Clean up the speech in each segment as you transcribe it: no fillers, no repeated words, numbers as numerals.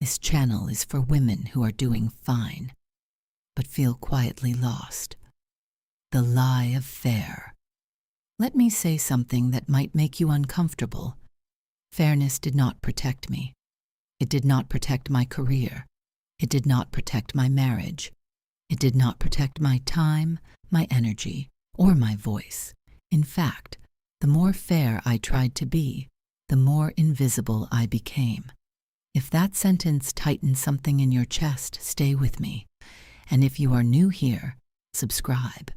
This channel is for women who are doing fine, but feel quietly lost. The lie of fair. Let me say something that might make you uncomfortable. Fairness did not protect me. It did not protect my career. It did not protect my marriage. It did not protect my time, my energy, or my voice. In fact, the more fair I tried to be, the more invisible I became. If that sentence tightens something in your chest, stay with me. And if you are new here, subscribe.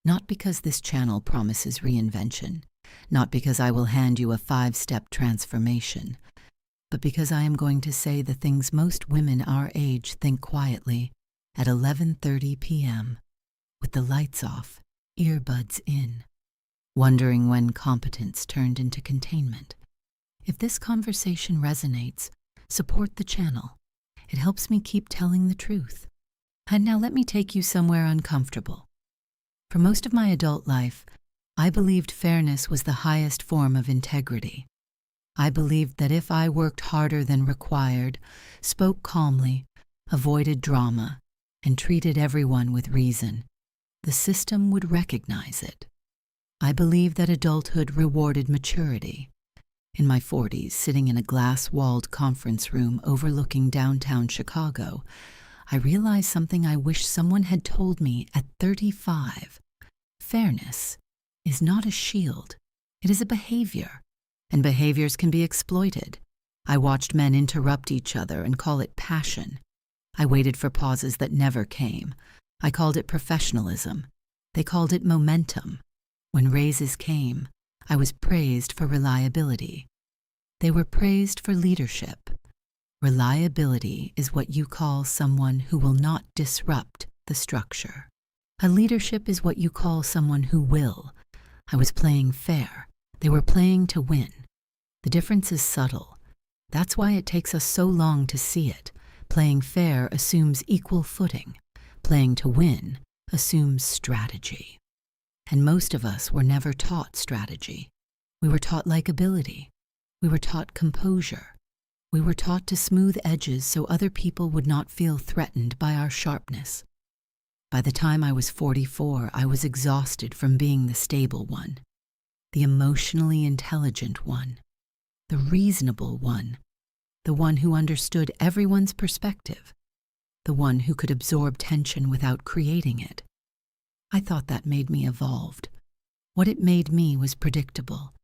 Not because this channel promises reinvention, not because I will hand you a 5-step transformation, but because I am going to say the things most women our age think quietly at 11:30 p.m. with the lights off, earbuds in, wondering when competence turned into containment. If this conversation resonates, support the channel. It helps me keep telling the truth. And now let me take you somewhere uncomfortable. For most of my adult life, I believed fairness was the highest form of integrity. I believed that if I worked harder than required, spoke calmly, avoided drama, and treated everyone with reason, the system would recognize it. I believed that adulthood rewarded maturity. In my 40s, sitting in a glass-walled conference room overlooking downtown Chicago, I realized something I wish someone had told me at 35. Fairness is not a shield. It is a behavior, and behaviors can be exploited. I watched men interrupt each other and call it passion. I waited for pauses that never came. I called it professionalism. They called it momentum. When raises came, I was praised for reliability. They were praised for leadership. Reliability is what you call someone who will not disrupt the structure. A leadership is what you call someone who will. I was playing fair. They were playing to win. The difference is subtle. That's why it takes us so long to see it. Playing fair assumes equal footing. Playing to win assumes strategy. And most of us were never taught strategy. We were taught likability. We were taught composure. We were taught to smooth edges so other people would not feel threatened by our sharpness. By the time I was 44, I was exhausted from being the stable one, the emotionally intelligent one, the reasonable one, the one who understood everyone's perspective, the one who could absorb tension without creating it. I thought that made me evolved. What it made me was predictable.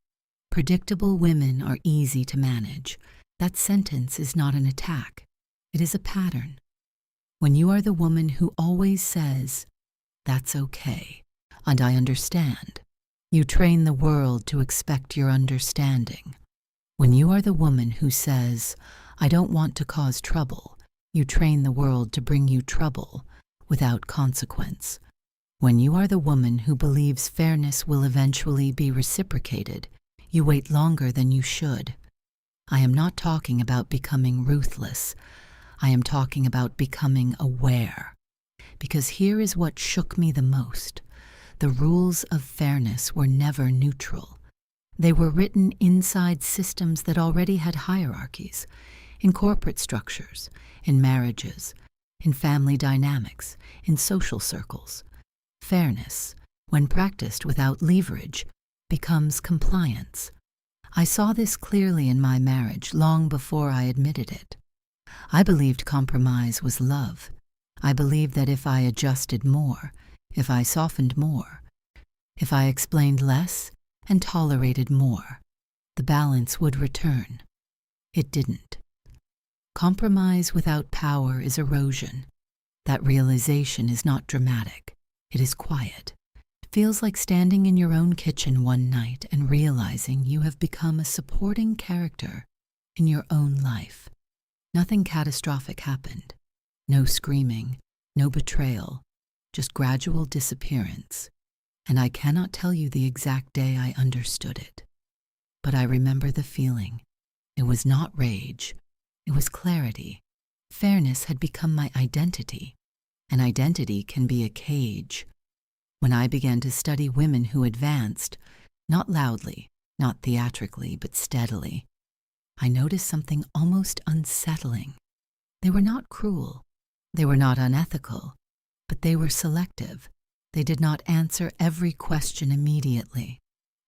Predictable women are easy to manage. That sentence is not an attack. It is a pattern. When you are the woman who always says, "That's okay, and I understand," you train the world to expect your understanding. When you are the woman who says, "I don't want to cause trouble," you train the world to bring you trouble without consequence. When you are the woman who believes fairness will eventually be reciprocated, you wait longer than you should. I am not talking about becoming ruthless. I am talking about becoming aware. Because here is what shook me the most. The rules of fairness were never neutral. They were written inside systems that already had hierarchies, in corporate structures, in marriages, in family dynamics, in social circles. Fairness, when practiced without leverage, becomes compliance. I saw this clearly in my marriage long before I admitted it. I believed compromise was love. I believed that if I adjusted more, if I softened more, if I explained less and tolerated more, the balance would return. It didn't. Compromise without power is erosion. That realization is not dramatic. It is quiet. It feels like standing in your own kitchen one night and realizing you have become a supporting character in your own life. Nothing catastrophic happened. No screaming, no betrayal, just gradual disappearance. And I cannot tell you the exact day I understood it. But I remember the feeling. It was not rage. It was clarity. Fairness had become my identity. An identity can be a cage. When I began to study women who advanced, not loudly, not theatrically, but steadily, I noticed something almost unsettling. They were not cruel. They were not unethical, but they were selective. They did not answer every question immediately.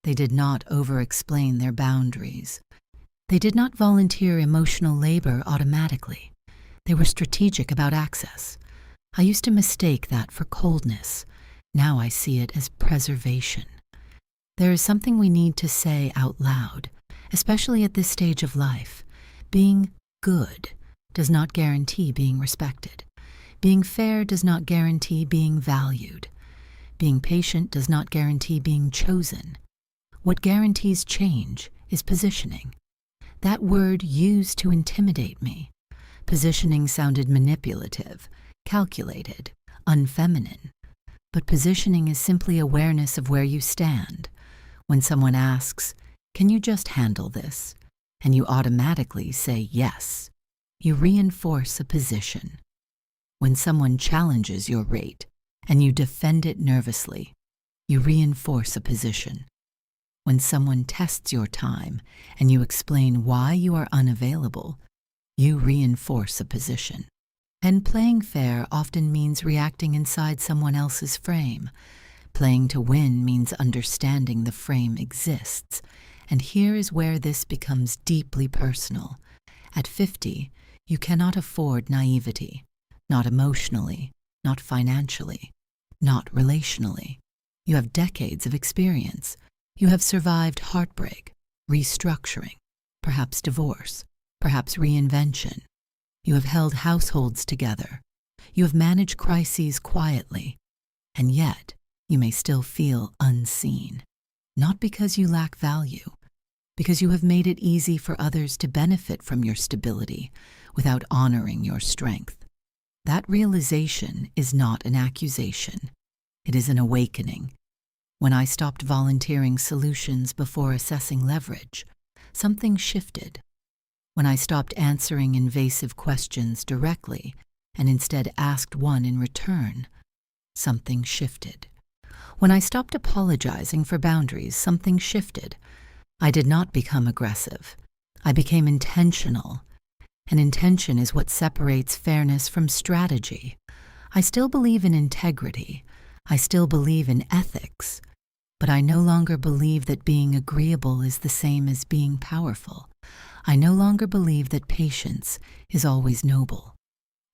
They did not over-explain their boundaries. They did not volunteer emotional labor automatically. They were strategic about access. I used to mistake that for coldness. Now I see it as preservation. There is something we need to say out loud, especially at this stage of life. Being good does not guarantee being respected. Being fair does not guarantee being valued. Being patient does not guarantee being chosen. What guarantees change is positioning. That word used to intimidate me. Positioning sounded manipulative, calculated, unfeminine. But positioning is simply awareness of where you stand. When someone asks, "Can you just handle this?" and you automatically say yes, you reinforce a position. When someone challenges your rate and you defend it nervously, you reinforce a position. When someone tests your time and you explain why you are unavailable, you reinforce a position. And playing fair often means reacting inside someone else's frame. Playing to win means understanding the frame exists. And here is where this becomes deeply personal. At 50, you cannot afford naivety. Not emotionally, not financially, not relationally. You have decades of experience. You have survived heartbreak, restructuring, perhaps divorce, perhaps reinvention. You have held households together. You have managed crises quietly. And yet, you may still feel unseen. Not because you lack value, because you have made it easy for others to benefit from your stability without honoring your strength. That realization is not an accusation. It is an awakening. When I stopped volunteering solutions before assessing leverage, something shifted. When I stopped answering invasive questions directly and instead asked one in return, something shifted. When I stopped apologizing for boundaries, something shifted. I did not become aggressive. I became intentional. And intention is what separates fairness from strategy. I still believe in integrity. I still believe in ethics. But I no longer believe that being agreeable is the same as being powerful. I no longer believe that patience is always noble.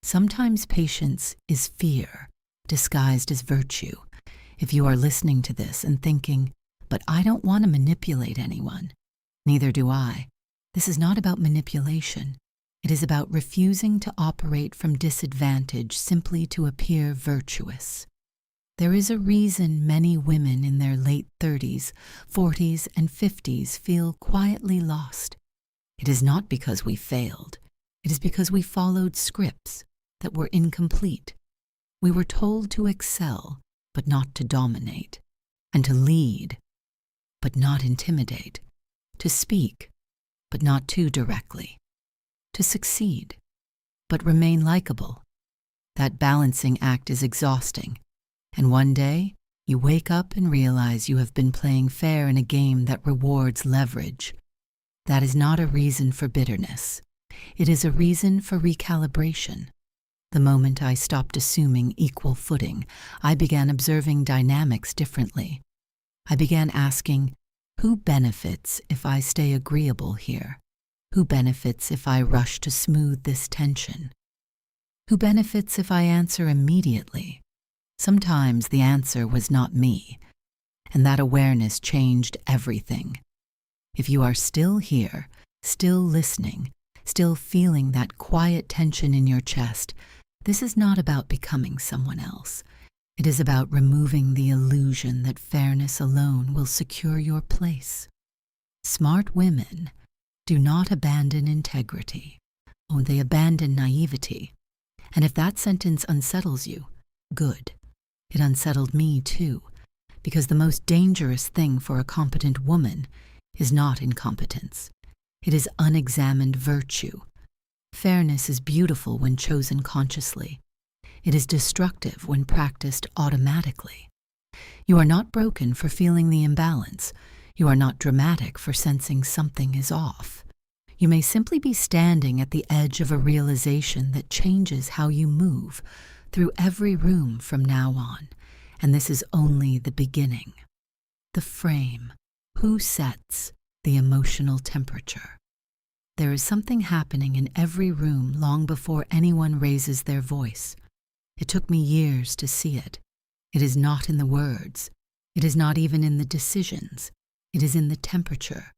Sometimes patience is fear, disguised as virtue. If you are listening to this and thinking, "But I don't want to manipulate anyone," neither do I. This is not about manipulation. It is about refusing to operate from disadvantage simply to appear virtuous. There is a reason many women in their late 30s, 40s, and 50s feel quietly lost. It is not because we failed. It is because we followed scripts that were incomplete. We were told to excel, but not to dominate, and to lead, but not intimidate, to speak, but not too directly, to succeed, but remain likable. That balancing act is exhausting, and one day you wake up and realize you have been playing fair in a game that rewards leverage. That is not a reason for bitterness. It is a reason for recalibration. The moment I stopped assuming equal footing, I began observing dynamics differently. I began asking, who benefits if I stay agreeable here? Who benefits if I rush to smooth this tension? Who benefits if I answer immediately? Sometimes the answer was not me, and that awareness changed everything. If you are still here, still listening, still feeling that quiet tension in your chest, this is not about becoming someone else. It is about removing the illusion that fairness alone will secure your place. Smart women do not abandon integrity. Oh, they abandon naivety. And if that sentence unsettles you, good. It unsettled me too, because the most dangerous thing for a competent woman is not incompetence. It is unexamined virtue. Fairness is beautiful when chosen consciously. It is destructive when practiced automatically. You are not broken for feeling the imbalance. You are not dramatic for sensing something is off. You may simply be standing at the edge of a realization that changes how you move through every room from now on, and this is only the beginning. The frame. Who sets the emotional temperature? There is something happening in every room long before anyone raises their voice. It took me years to see it. It is not in the words. It is not even in the decisions. It is in the temperature,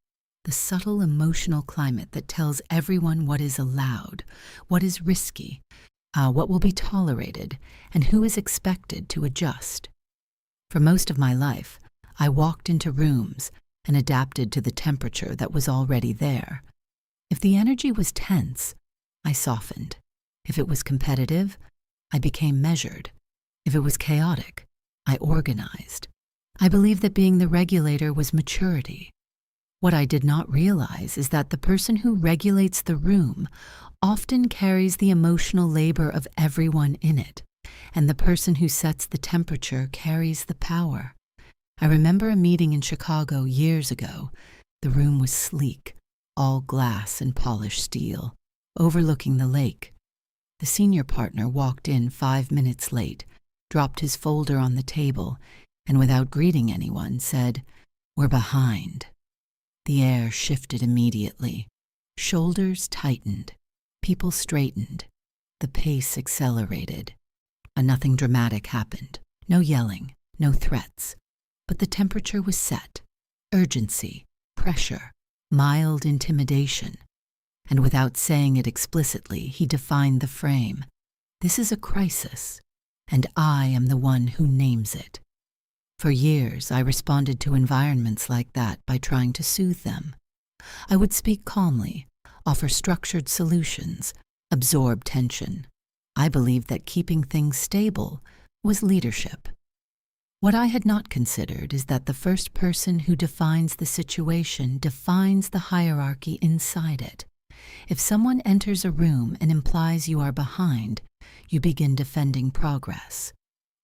the subtle emotional climate that tells everyone what is allowed, what is risky, what will be tolerated, and who is expected to adjust. For most of my life, I walked into rooms and adapted to the temperature that was already there. If the energy was tense, I softened. If it was competitive, I became measured. If it was chaotic, I organized. I believed that being the regulator was maturity. What I did not realize is that the person who regulates the room often carries the emotional labor of everyone in it, and the person who sets the temperature carries the power. I remember a meeting in Chicago years ago. The room was sleek, all glass and polished steel, overlooking the lake. The senior partner walked in 5 minutes late, dropped his folder on the table, and without greeting anyone said, "We're behind." The air shifted immediately. Shoulders tightened. People straightened. The pace accelerated. Nothing dramatic happened. No yelling, no threats. But the temperature was set. Urgency, pressure, mild intimidation. And without saying it explicitly, he defined the frame. This is a crisis, and I am the one who names it. For years, I responded to environments like that by trying to soothe them. I would speak calmly, offer structured solutions, absorb tension. I believed that keeping things stable was leadership. What I had not considered is that the first person who defines the situation defines the hierarchy inside it. If someone enters a room and implies you are behind, you begin defending progress.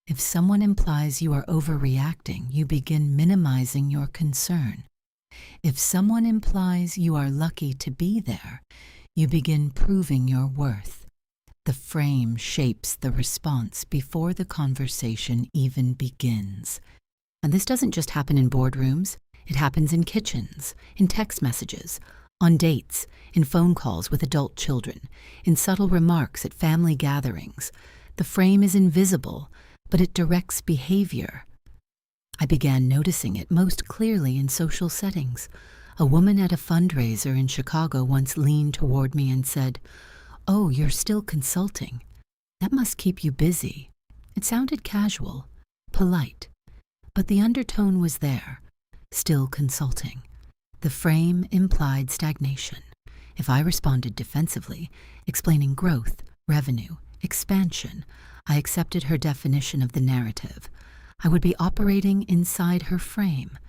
If someone implies you are overreacting, you begin minimizing your concern. If someone implies you are lucky to be there, you begin proving your worth. The frame shapes the response before the conversation even begins. And this doesn't just happen in boardrooms. It happens in kitchens, in text messages, on dates, in phone calls with adult children, in subtle remarks at family gatherings. The frame is invisible, but it directs behavior. I began noticing it most clearly in social settings. A woman at a fundraiser in Chicago once leaned toward me and said, "Oh, you're still consulting. That must keep you busy." It sounded casual, polite, but the undertone was there. Still consulting. The frame implied stagnation. If I responded defensively, explaining growth, revenue, expansion, I accepted her definition of the narrative. I would be operating inside her frame.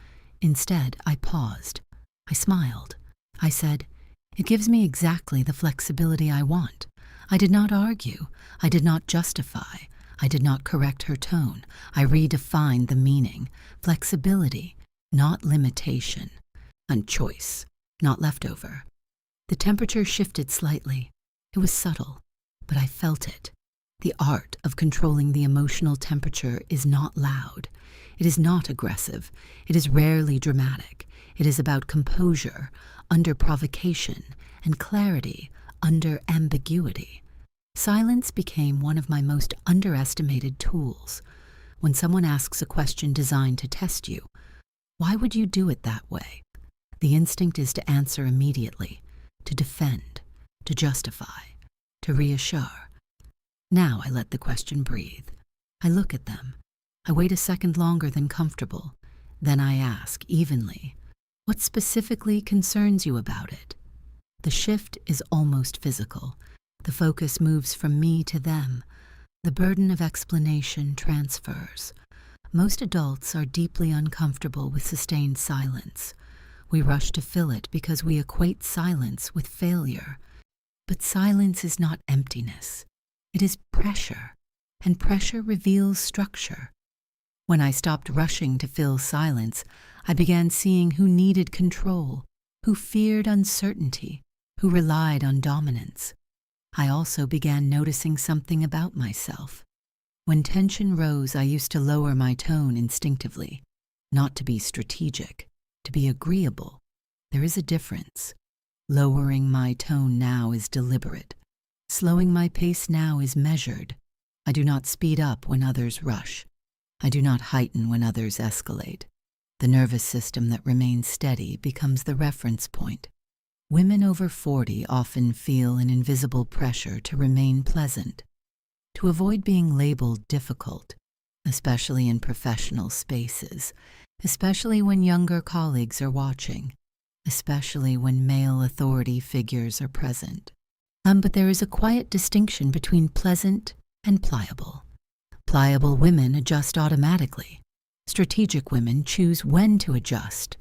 Instead, I paused. I smiled. I said, "It gives me exactly the flexibility I want." I did not argue. I did not justify. I did not correct her tone. I redefined the meaning. Flexibility, not limitation. And choice, not leftover. The temperature shifted slightly. It was subtle, but I felt it. The art of controlling the emotional temperature is not loud. It is not aggressive. It is rarely dramatic. It is about composure under provocation and clarity under ambiguity. Silence became one of my most underestimated tools. When someone asks a question designed to test you, why would you do it that way? The instinct is to answer immediately, to defend, to justify, to reassure. Now I let the question breathe. I look at them. I wait a second longer than comfortable. Then I ask, evenly, "What specifically concerns you about it?" The shift is almost physical. The focus moves from me to them. The burden of explanation transfers. Most adults are deeply uncomfortable with sustained silence. We rush to fill it because we equate silence with failure. But silence is not emptiness. It is pressure, and pressure reveals structure. When I stopped rushing to fill silence, I began seeing who needed control, who feared uncertainty, who relied on dominance. I also began noticing something about myself. When tension rose, I used to lower my tone instinctively, not to be strategic, to be agreeable. There is a difference. Lowering my tone now is deliberate. Slowing my pace now is measured. I do not speed up when others rush. I do not heighten when others escalate. The nervous system that remains steady becomes the reference point. Women over 40 often feel an invisible pressure to remain pleasant, to avoid being labeled difficult, especially in professional spaces, especially when younger colleagues are watching, especially when male authority figures are present. But there is a quiet distinction between pleasant and pliable. Pliable women adjust automatically. Strategic women choose when to adjust.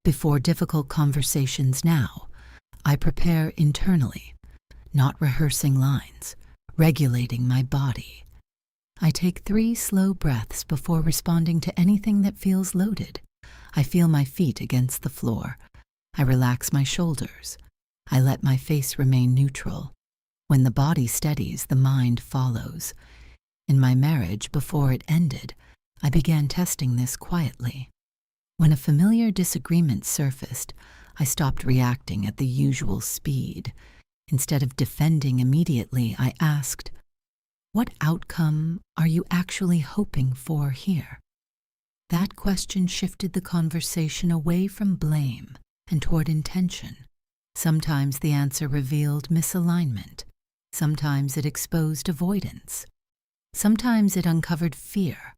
Before difficult conversations now, I prepare internally, not rehearsing lines, regulating my body. I take 3 slow breaths before responding to anything that feels loaded. I feel my feet against the floor. I relax my shoulders. I let my face remain neutral. When the body steadies, the mind follows. In my marriage, before it ended, I began testing this quietly. When a familiar disagreement surfaced, I stopped reacting at the usual speed. Instead of defending immediately, I asked, "What outcome are you actually hoping for here?" That question shifted the conversation away from blame and toward intention. Sometimes the answer revealed misalignment. Sometimes it exposed avoidance. Sometimes it uncovered fear.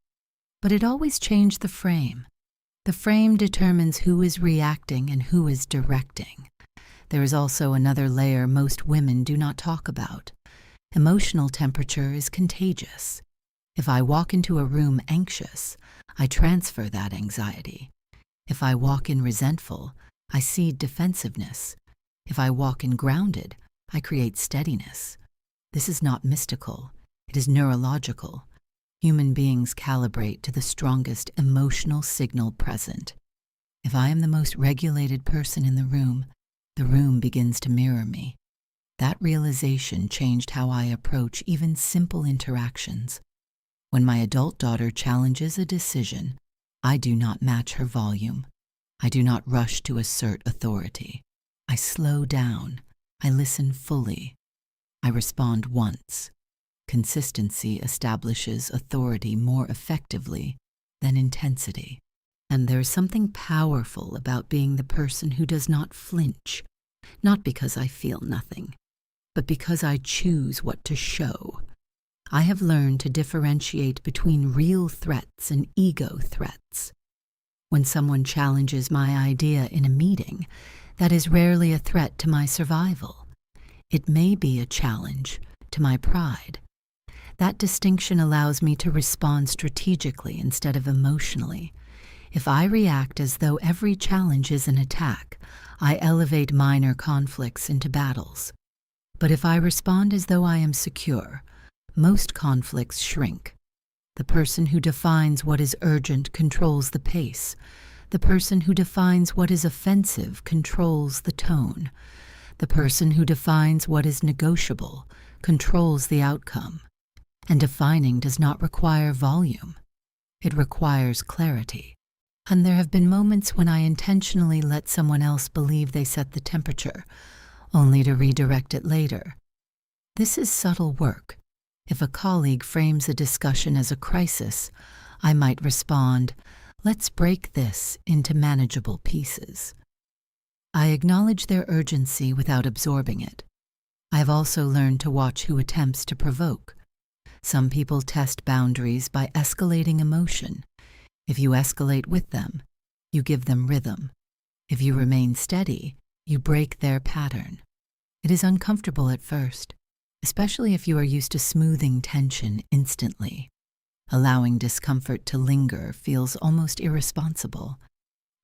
But it always changed the frame. The frame determines who is reacting and who is directing. There is also another layer most women do not talk about. Emotional temperature is contagious. If I walk into a room anxious, I transfer that anxiety. If I walk in resentful, I seed defensiveness. If I walk in grounded, I create steadiness. This is not mystical. It is neurological. Human beings calibrate to the strongest emotional signal present. If I am the most regulated person in the room begins to mirror me. That realization changed how I approach even simple interactions. When my adult daughter challenges a decision, I do not match her volume. I do not rush to assert authority. I slow down. I listen fully. I respond once. Consistency establishes authority more effectively than intensity. And there is something powerful about being the person who does not flinch, not because I feel nothing, but because I choose what to show. I have learned to differentiate between real threats and ego threats. When someone challenges my idea in a meeting, that is rarely a threat to my survival. It may be a challenge to my pride. That distinction allows me to respond strategically instead of emotionally. If I react as though every challenge is an attack, I elevate minor conflicts into battles. But if I respond as though I am secure, most conflicts shrink. The person who defines what is urgent controls the pace. The person who defines what is offensive controls the tone. The person who defines what is negotiable controls the outcome. And defining does not require volume. It requires clarity. And there have been moments when I intentionally let someone else believe they set the temperature, only to redirect it later. This is subtle work. If a colleague frames a discussion as a crisis, I might respond, "Let's break this into manageable pieces." I acknowledge their urgency without absorbing it. I have also learned to watch who attempts to provoke. Some people test boundaries by escalating emotion. If you escalate with them, you give them rhythm. If you remain steady, you break their pattern. It is uncomfortable at first, especially if you are used to smoothing tension instantly. Allowing discomfort to linger feels almost irresponsible,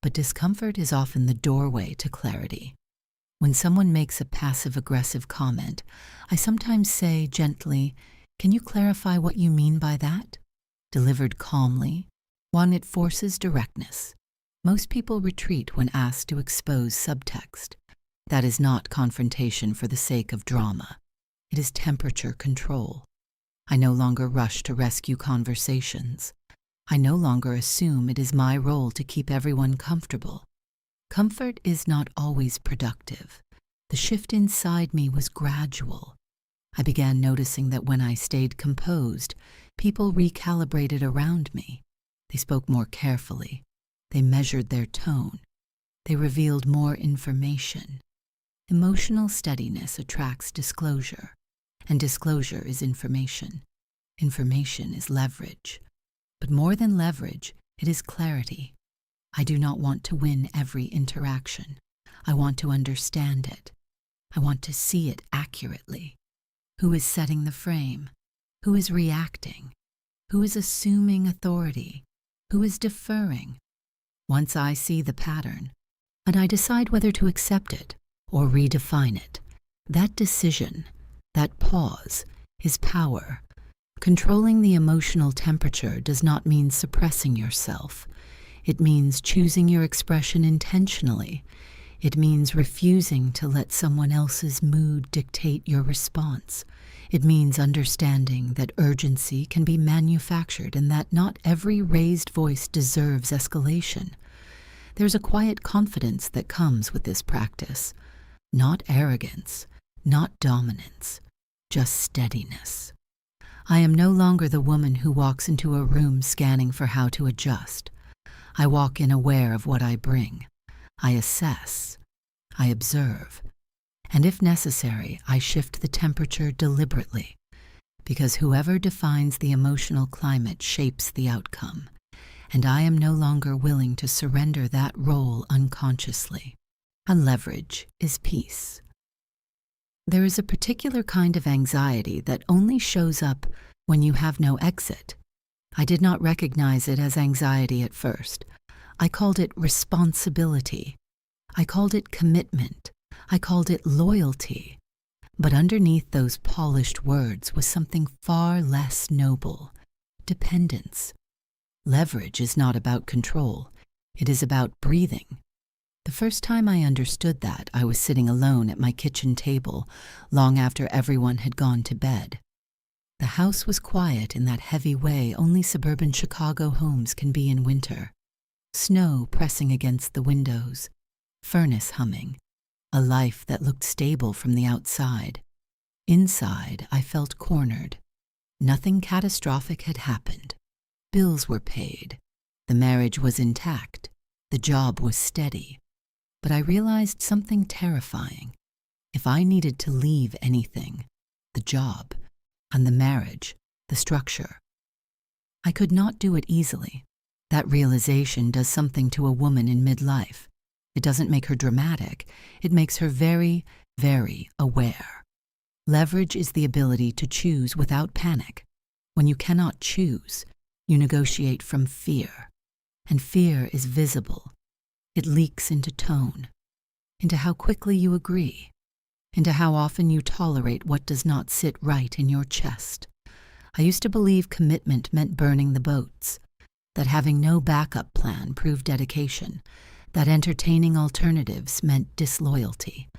but discomfort is often the doorway to clarity. When someone makes a passive-aggressive comment, I sometimes say gently, "Can you clarify what you mean by that?" Delivered calmly, it forces directness. Most people retreat when asked to expose subtext. That is not confrontation for the sake of drama. It is temperature control. I no longer rush to rescue conversations. I no longer assume it is my role to keep everyone comfortable. Comfort is not always productive. The shift inside me was gradual. I began noticing that when I stayed composed, people recalibrated around me. They spoke more carefully. They measured their tone. They revealed more information. Emotional steadiness attracts disclosure, and disclosure is information. Information is leverage. But more than leverage, it is clarity. I do not want to win every interaction. I want to understand it. I want to see it accurately. Who is setting the frame? Who is reacting? Who is assuming authority? Who is deferring? Once I see the pattern, and I decide whether to accept it or redefine it, that decision, that pause, is power. Controlling the emotional temperature does not mean suppressing yourself. It means choosing your expression intentionally. It means refusing to let someone else's mood dictate your response. It means understanding that urgency can be manufactured and that not every raised voice deserves escalation. There's a quiet confidence that comes with this practice. Not arrogance, not dominance, just steadiness. I am no longer the woman who walks into a room scanning for how to adjust. I walk in aware of what I bring. I assess. I observe. And if necessary, I shift the temperature deliberately, because whoever defines the emotional climate shapes the outcome, and I am no longer willing to surrender that role unconsciously. And leverage is peace. There is a particular kind of anxiety that only shows up when you have no exit. I did not recognize it as anxiety at first. I called it responsibility. I called it commitment. I called it loyalty. But underneath those polished words was something far less noble: dependence. Leverage is not about control. It is about breathing. The first time I understood that, I was sitting alone at my kitchen table, long after everyone had gone to bed. The house was quiet in that heavy way only suburban Chicago homes can be in winter. Snow pressing against the windows, furnace humming, a life that looked stable from the outside. Inside, I felt cornered. Nothing catastrophic had happened. Bills were paid. The marriage was intact. The job was steady. But I realized something terrifying. If I needed to leave anything, the job, and the marriage, the structure, I could not do it easily. That realization does something to a woman in midlife. It doesn't make her dramatic. It makes her very, very aware. Leverage is the ability to choose without panic. When you cannot choose, you negotiate from fear. And fear is visible. It leaks into tone, into how quickly you agree, into how often you tolerate what does not sit right in your chest. I used to believe commitment meant burning the boats, that having no backup plan proved dedication, that entertaining alternatives meant disloyalty.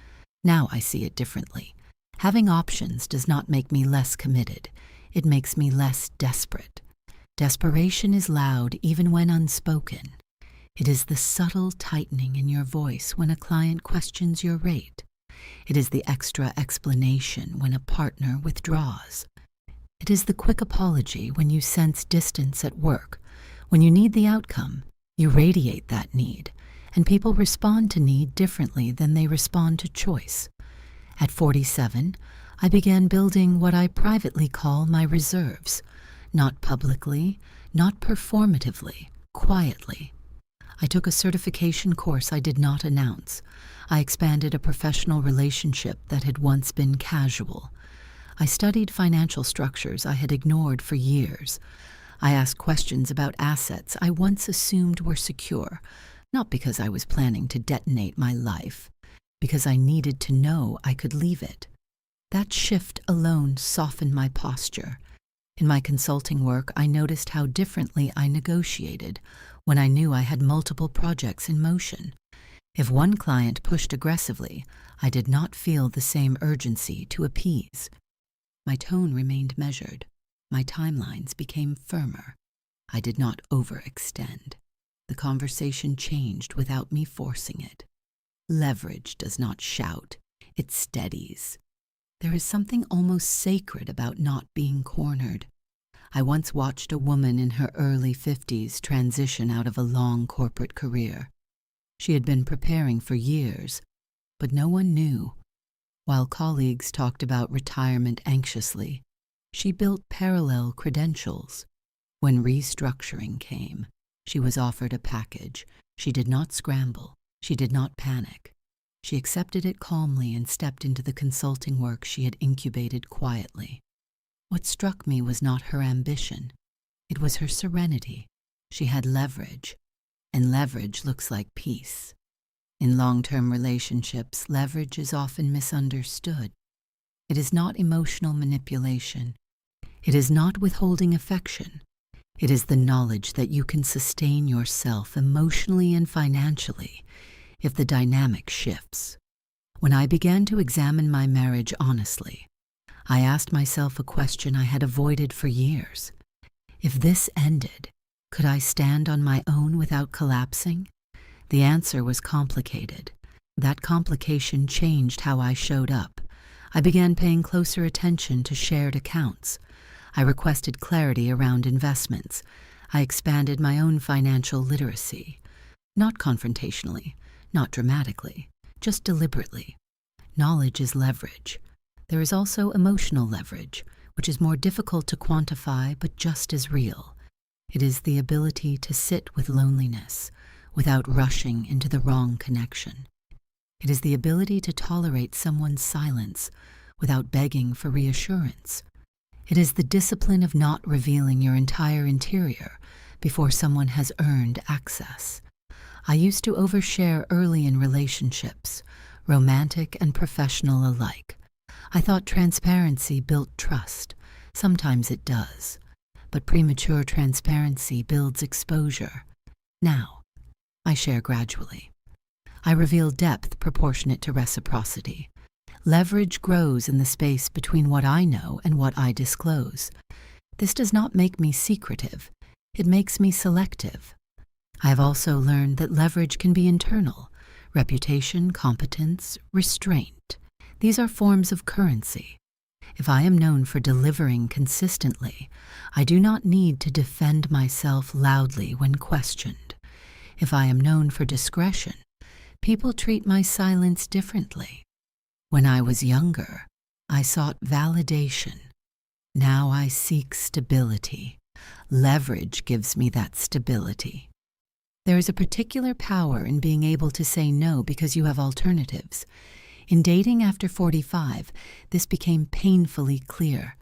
Now I see it differently. Having options does not make me less committed. It makes me less desperate. Desperation is loud even when unspoken. It is the subtle tightening in your voice when a client questions your rate. It is the extra explanation when a partner withdraws. It is the quick apology when you sense distance at work. When you need the outcome, you radiate that need, and people respond to need differently than they respond to choice. At 47, I began building what I privately call my reserves, not publicly, not performatively, quietly. I took a certification course I did not announce. I expanded a professional relationship that had once been casual. I studied financial structures I had ignored for years. I asked questions about assets I once assumed were secure, not because I was planning to detonate my life, because I needed to know I could leave it. That shift alone softened my posture. In my consulting work, I noticed how differently I negotiated when I knew I had multiple projects in motion. If one client pushed aggressively, I did not feel the same urgency to appease. My tone remained measured. My timelines became firmer. I did not overextend. The conversation changed without me forcing it. Leverage does not shout, it steadies. There is something almost sacred about not being cornered. I once watched a woman in her early 50s transition out of a long corporate career. She had been preparing for years, but no one knew. While colleagues talked about retirement anxiously, she built parallel credentials. When restructuring came, she was offered a package. She did not scramble. She did not panic. She accepted it calmly and stepped into the consulting work she had incubated quietly. What struck me was not her ambition. It was her serenity. She had leverage, and leverage looks like peace. In long-term relationships, leverage is often misunderstood. It is not emotional manipulation. It is not withholding affection. It is the knowledge that you can sustain yourself emotionally and financially if the dynamic shifts. When I began to examine my marriage honestly, I asked myself a question I had avoided for years. If this ended, could I stand on my own without collapsing? The answer was complicated. That complication changed how I showed up. I began paying closer attention to shared accounts. I requested clarity around investments. I expanded my own financial literacy. Not confrontationally, not dramatically, just deliberately. Knowledge is leverage. There is also emotional leverage, which is more difficult to quantify but just as real. It is the ability to sit with loneliness without rushing into the wrong connection. It is the ability to tolerate someone's silence without begging for reassurance. It is the discipline of not revealing your entire interior before someone has earned access. I used to overshare early in relationships, romantic and professional alike. I thought transparency built trust. Sometimes it does. But premature transparency builds exposure. Now, I share gradually. I reveal depth proportionate to reciprocity. Leverage grows in the space between what I know and what I disclose. This does not make me secretive. It makes me selective. I have also learned that leverage can be internal. Reputation, competence, restraint. These are forms of currency. If I am known for delivering consistently, I do not need to defend myself loudly when questioned. If I am known for discretion, people treat my silence differently. When I was younger, I sought validation. Now I seek stability. Leverage gives me that stability. There is a particular power in being able to say no because you have alternatives. In dating after 45, this became painfully clear.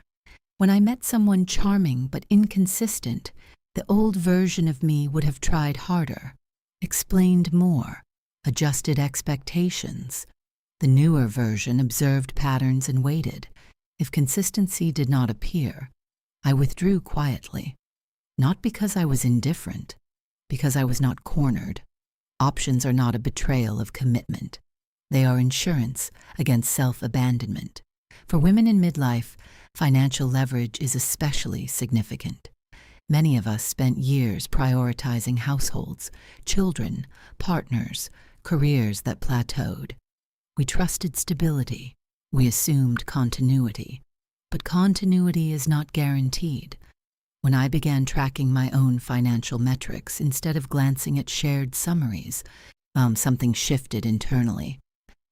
When I met someone charming but inconsistent, the old version of me would have tried harder, explained more, adjusted expectations. The newer version observed patterns and waited. If consistency did not appear, I withdrew quietly. Not because I was indifferent, because I was not cornered. Options are not a betrayal of commitment. They are insurance against self-abandonment. For women in midlife, financial leverage is especially significant. Many of us spent years prioritizing households, children, partners, careers that plateaued. We trusted stability. We assumed continuity. But continuity is not guaranteed. When I began tracking my own financial metrics instead of glancing at shared summaries, something shifted internally.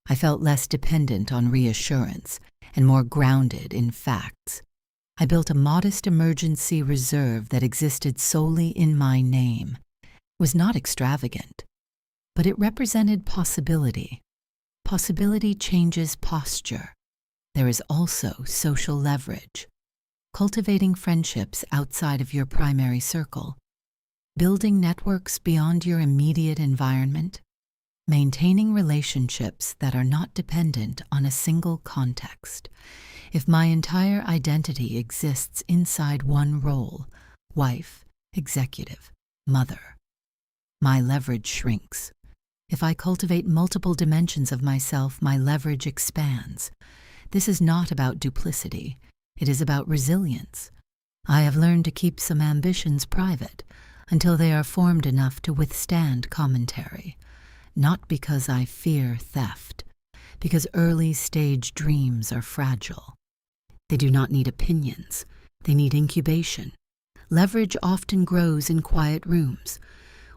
I felt less dependent on reassurance and more grounded in facts. I built a modest emergency reserve that existed solely in my name. It was not extravagant, but it represented possibility. Possibility changes posture. There is also social leverage. Cultivating friendships outside of your primary circle. Building networks beyond your immediate environment. Maintaining relationships that are not dependent on a single context. If my entire identity exists inside one role, wife, executive, mother, my leverage shrinks. If I cultivate multiple dimensions of myself, my leverage expands. This is not about duplicity. It is about resilience. I have learned to keep some ambitions private until they are formed enough to withstand commentary. Not because I fear theft, because early-stage dreams are fragile. They do not need opinions. They need incubation. Leverage often grows in quiet rooms.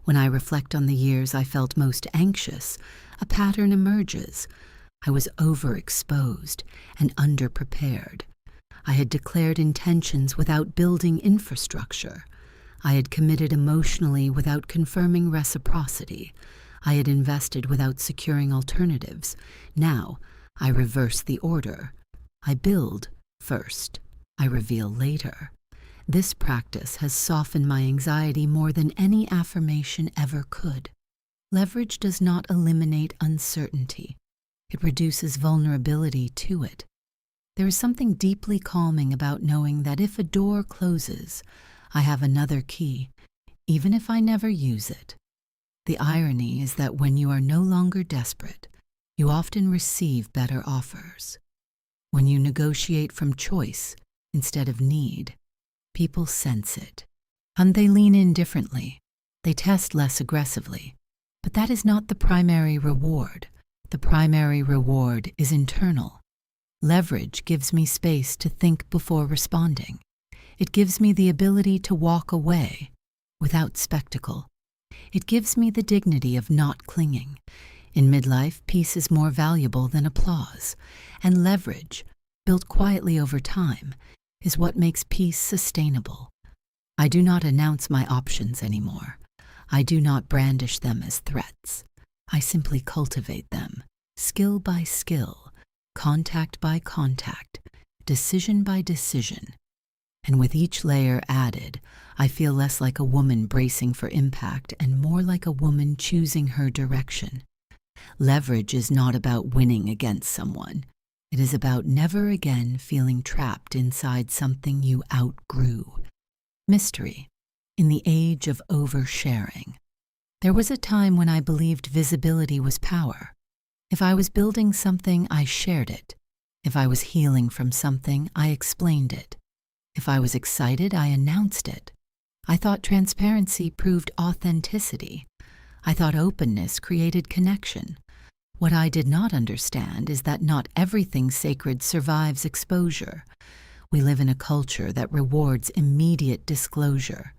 When I reflect on the years I felt most anxious, a pattern emerges. I was overexposed and underprepared. I had declared intentions without building infrastructure. I had committed emotionally without confirming reciprocity. I had invested without securing alternatives. Now, I reverse the order. I build first. I reveal later. This practice has softened my anxiety more than any affirmation ever could. Leverage does not eliminate uncertainty. It reduces vulnerability to it. There is something deeply calming about knowing that if a door closes, I have another key, even if I never use it. The irony is that when you are no longer desperate, you often receive better offers. When you negotiate from choice instead of need, people sense it, and they lean in differently. They test less aggressively. But that is not the primary reward. The primary reward is internal. Leverage gives me space to think before responding. It gives me the ability to walk away without spectacle. It gives me the dignity of not clinging. In midlife, peace is more valuable than applause, and leverage, built quietly over time, is what makes peace sustainable. I do not announce my options anymore. I do not brandish them as threats. I simply cultivate them, skill by skill, contact by contact, decision by decision. And with each layer added, I feel less like a woman bracing for impact and more like a woman choosing her direction. Leverage is not about winning against someone. It is about never again feeling trapped inside something you outgrew. Mystery. In the age of oversharing. There was a time when I believed visibility was power. If I was building something, I shared it. If I was healing from something, I explained it. If I was excited, I announced it. I thought transparency proved authenticity. I thought openness created connection. What I did not understand is that not everything sacred survives exposure. We live in a culture that rewards immediate disclosure.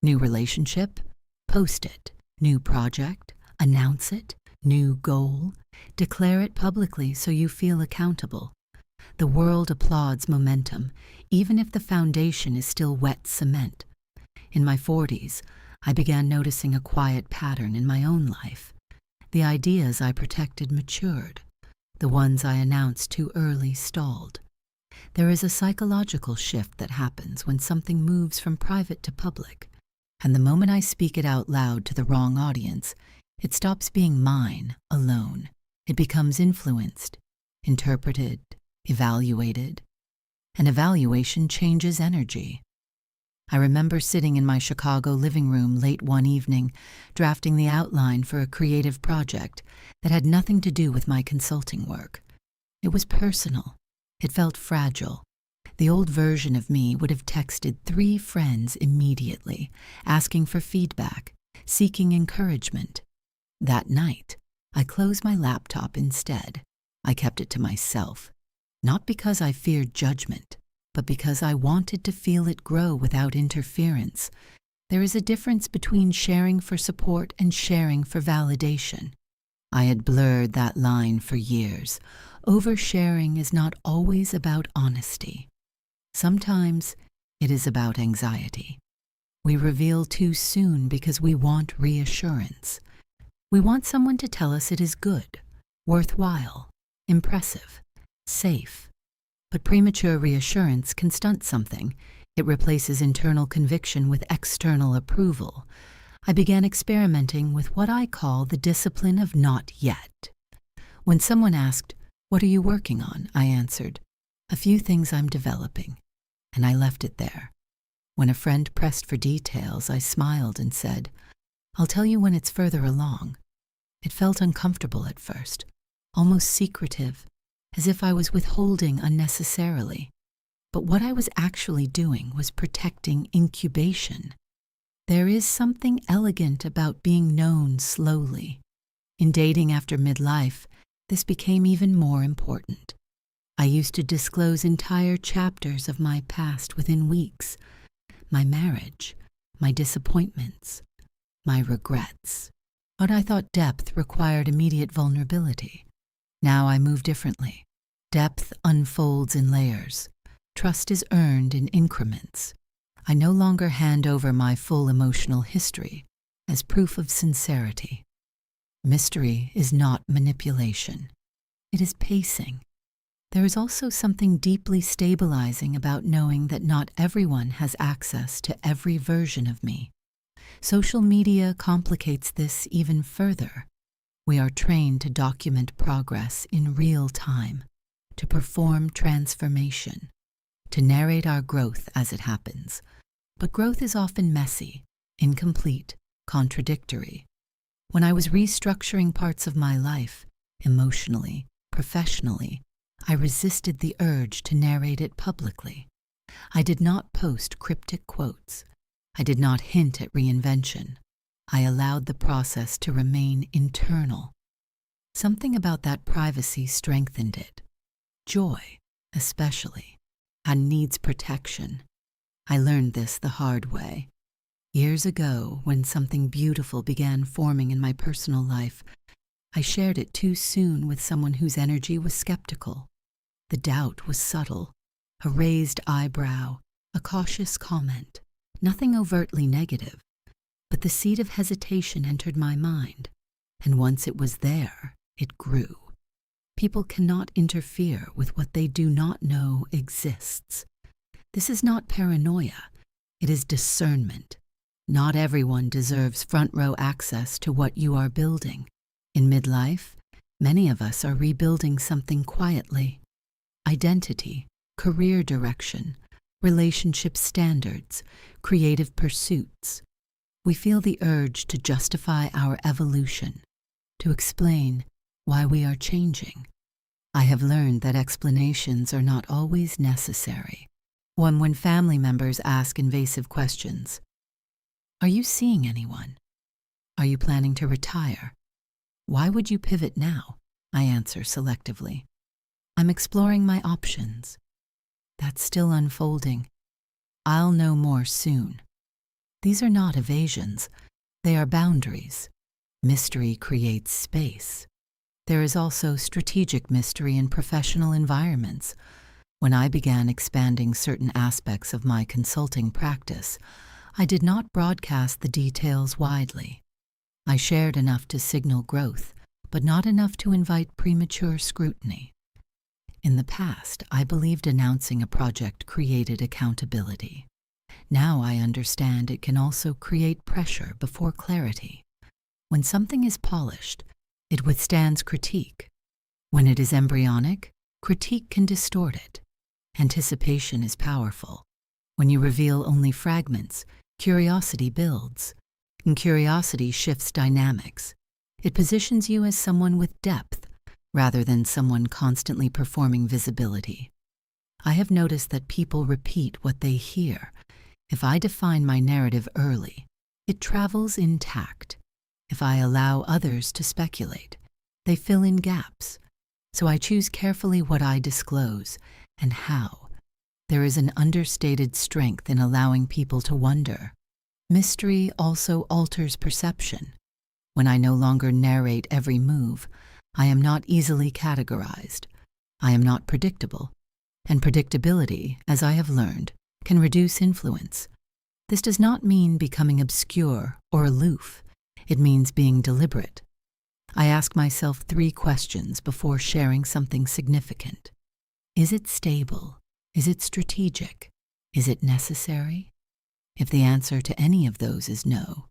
New relationship? Post it. New project? Announce it. New goal? Declare it publicly so you feel accountable. The world applauds momentum, even if the foundation is still wet cement. In my 40s, I began noticing a quiet pattern in my own life. The ideas I protected matured. The ones I announced too early stalled. There is a psychological shift that happens when something moves from private to public. And the moment I speak it out loud to the wrong audience, it stops being mine, alone. It becomes influenced, interpreted, evaluated. And evaluation changes energy. I remember sitting in my Chicago living room late one evening, drafting the outline for a creative project that had nothing to do with my consulting work. It was personal. It felt fragile. The old version of me would have texted 3 friends immediately, asking for feedback, seeking encouragement. That night, I closed my laptop instead. I kept it to myself, not because I feared judgment, but because I wanted to feel it grow without interference. There is a difference between sharing for support and sharing for validation. I had blurred that line for years. Oversharing is not always about honesty. Sometimes it is about anxiety. We reveal too soon because we want reassurance. We want someone to tell us it is good, worthwhile, impressive, safe. But premature reassurance can stunt something. It replaces internal conviction with external approval. I began experimenting with what I call the discipline of not yet. When someone asked, "What are you working on?" I answered, "A few things I'm developing." And I left it there. When a friend pressed for details, I smiled and said, "I'll tell you when it's further along." It felt uncomfortable at first, almost secretive, as if I was withholding unnecessarily. But what I was actually doing was protecting incubation. There is something elegant about being known slowly. In dating after midlife, this became even more important. I used to disclose entire chapters of my past within weeks. My marriage, my disappointments, my regrets. But I thought depth required immediate vulnerability. Now I move differently. Depth unfolds in layers. Trust is earned in increments. I no longer hand over my full emotional history as proof of sincerity. Mystery is not manipulation. It is pacing. There is also something deeply stabilizing about knowing that not everyone has access to every version of me. Social media complicates this even further. We are trained to document progress in real time, to perform transformation, to narrate our growth as it happens. But growth is often messy, incomplete, contradictory. When I was restructuring parts of my life, emotionally, professionally, I resisted the urge to narrate it publicly. I did not post cryptic quotes. I did not hint at reinvention. I allowed the process to remain internal. Something about that privacy strengthened it. Joy, especially, and needs protection. I learned this the hard way. Years ago, when something beautiful began forming in my personal life, I shared it too soon with someone whose energy was skeptical. The doubt was subtle, a raised eyebrow, a cautious comment, nothing overtly negative. But the seed of hesitation entered my mind, and once it was there, it grew. People cannot interfere with what they do not know exists. This is not paranoia, it is discernment. Not everyone deserves front-row access to what you are building. In midlife, many of us are rebuilding something quietly. Identity, career direction, relationship standards, creative pursuits. We feel the urge to justify our evolution, to explain why we are changing. I have learned that explanations are not always necessary. When family members ask invasive questions, "Are you seeing anyone? Are you planning to retire? Why would you pivot now?" I answer selectively. "I'm exploring my options. That's still unfolding. I'll know more soon." These are not evasions. They are boundaries. Mystery creates space. There is also strategic mystery in professional environments. When I began expanding certain aspects of my consulting practice, I did not broadcast the details widely. I shared enough to signal growth, but not enough to invite premature scrutiny. In the past, I believed announcing a project created accountability. Now I understand it can also create pressure before clarity. When something is polished, it withstands critique. When it is embryonic, critique can distort it. Anticipation is powerful. When you reveal only fragments, curiosity builds. And curiosity shifts dynamics. It positions you as someone with depth, rather than someone constantly performing visibility. I have noticed that people repeat what they hear. If I define my narrative early, it travels intact. If I allow others to speculate, they fill in gaps. So I choose carefully what I disclose and how. There is an understated strength in allowing people to wonder. Mystery also alters perception. When I no longer narrate every move, I am not easily categorized. I am not predictable. And predictability, as I have learned, can reduce influence. This does not mean becoming obscure or aloof. It means being deliberate. I ask myself 3 questions before sharing something significant. Is it stable? Is it strategic? Is it necessary? If the answer to any of those is no,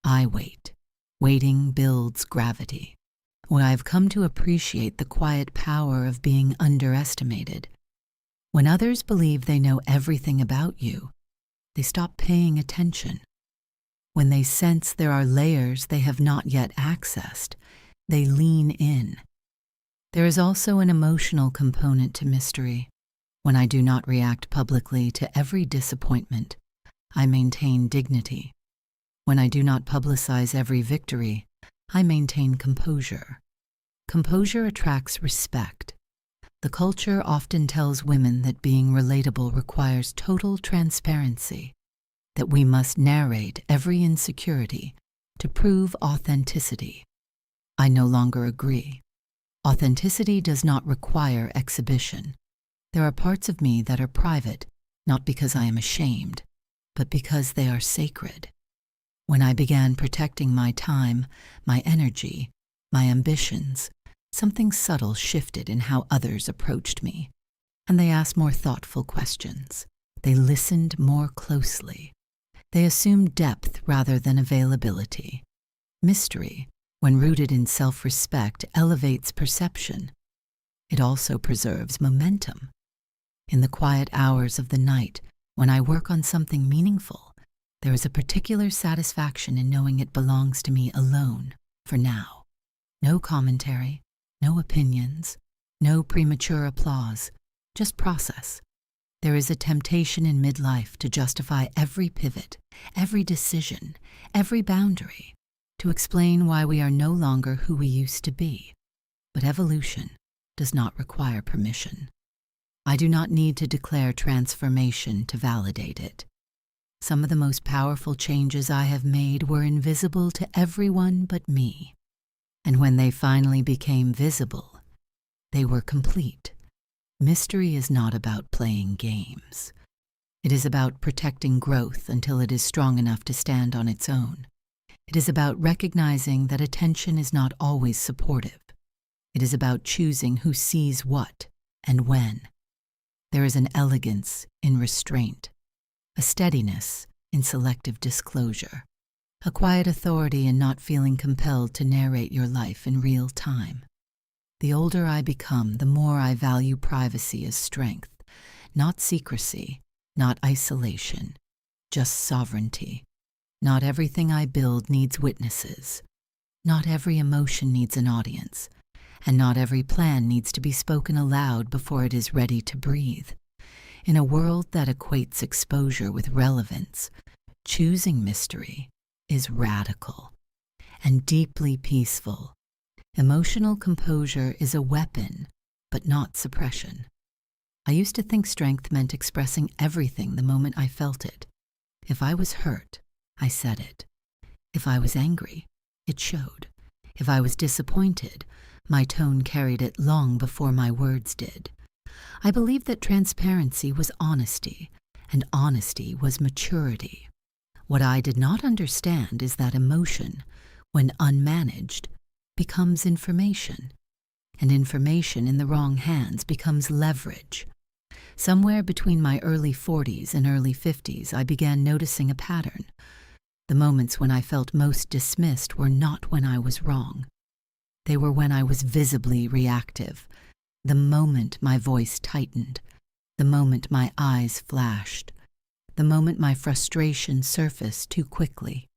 I wait. Waiting builds gravity. When I've come to appreciate the quiet power of being underestimated. When others believe they know everything about you, they stop paying attention. When they sense there are layers they have not yet accessed, They lean in. There is also an emotional component to mystery. When I do not react publicly to every disappointment, I maintain dignity. When I do not publicize every victory, I maintain composure. Composure attracts respect. The culture often tells women that being relatable requires total transparency, that we must narrate every insecurity to prove authenticity. I no longer agree. Authenticity does not require exhibition. There are parts of me that are private, not because I am ashamed, but because they are sacred. When I began protecting my time, my energy, my ambitions, something subtle shifted in how others approached me, and they asked more thoughtful questions. They listened more closely. They assumed depth rather than availability. Mystery, when rooted in self-respect, elevates perception. It also preserves momentum. In the quiet hours of the night, when I work on something meaningful, there is a particular satisfaction in knowing it belongs to me alone, for now. No commentary, no opinions, no premature applause, just process. There is a temptation in midlife to justify every pivot, every decision, every boundary, to explain why we are no longer who we used to be. But evolution does not require permission. I do not need to declare transformation to validate it. Some of the most powerful changes I have made were invisible to everyone but me. And when they finally became visible, they were complete. Mystery is not about playing games. It is about protecting growth until it is strong enough to stand on its own. It is about recognizing that attention is not always supportive. It is about choosing who sees what and when. There is an elegance in restraint, a steadiness in selective disclosure, a quiet authority in not feeling compelled to narrate your life in real time. The older I become, the more I value privacy as strength, not secrecy, not isolation, just sovereignty. Not everything I build needs witnesses. Not every emotion needs an audience, and not every plan needs to be spoken aloud before it is ready to breathe. In a world that equates exposure with relevance, choosing mystery is radical and deeply peaceful. Emotional composure is a weapon, but not suppression. I used to think strength meant expressing everything the moment I felt it. If I was hurt, I said it. If I was angry, it showed. If I was disappointed, my tone carried it long before my words did. I believed that transparency was honesty, and honesty was maturity. What I did not understand is that emotion, when unmanaged, becomes information, and information in the wrong hands becomes leverage. Somewhere between my early 40s and early 50s, I began noticing a pattern. The moments when I felt most dismissed were not when I was wrong. They were when I was visibly reactive. The moment my voice tightened, the moment my eyes flashed, the moment my frustration surfaced too quickly.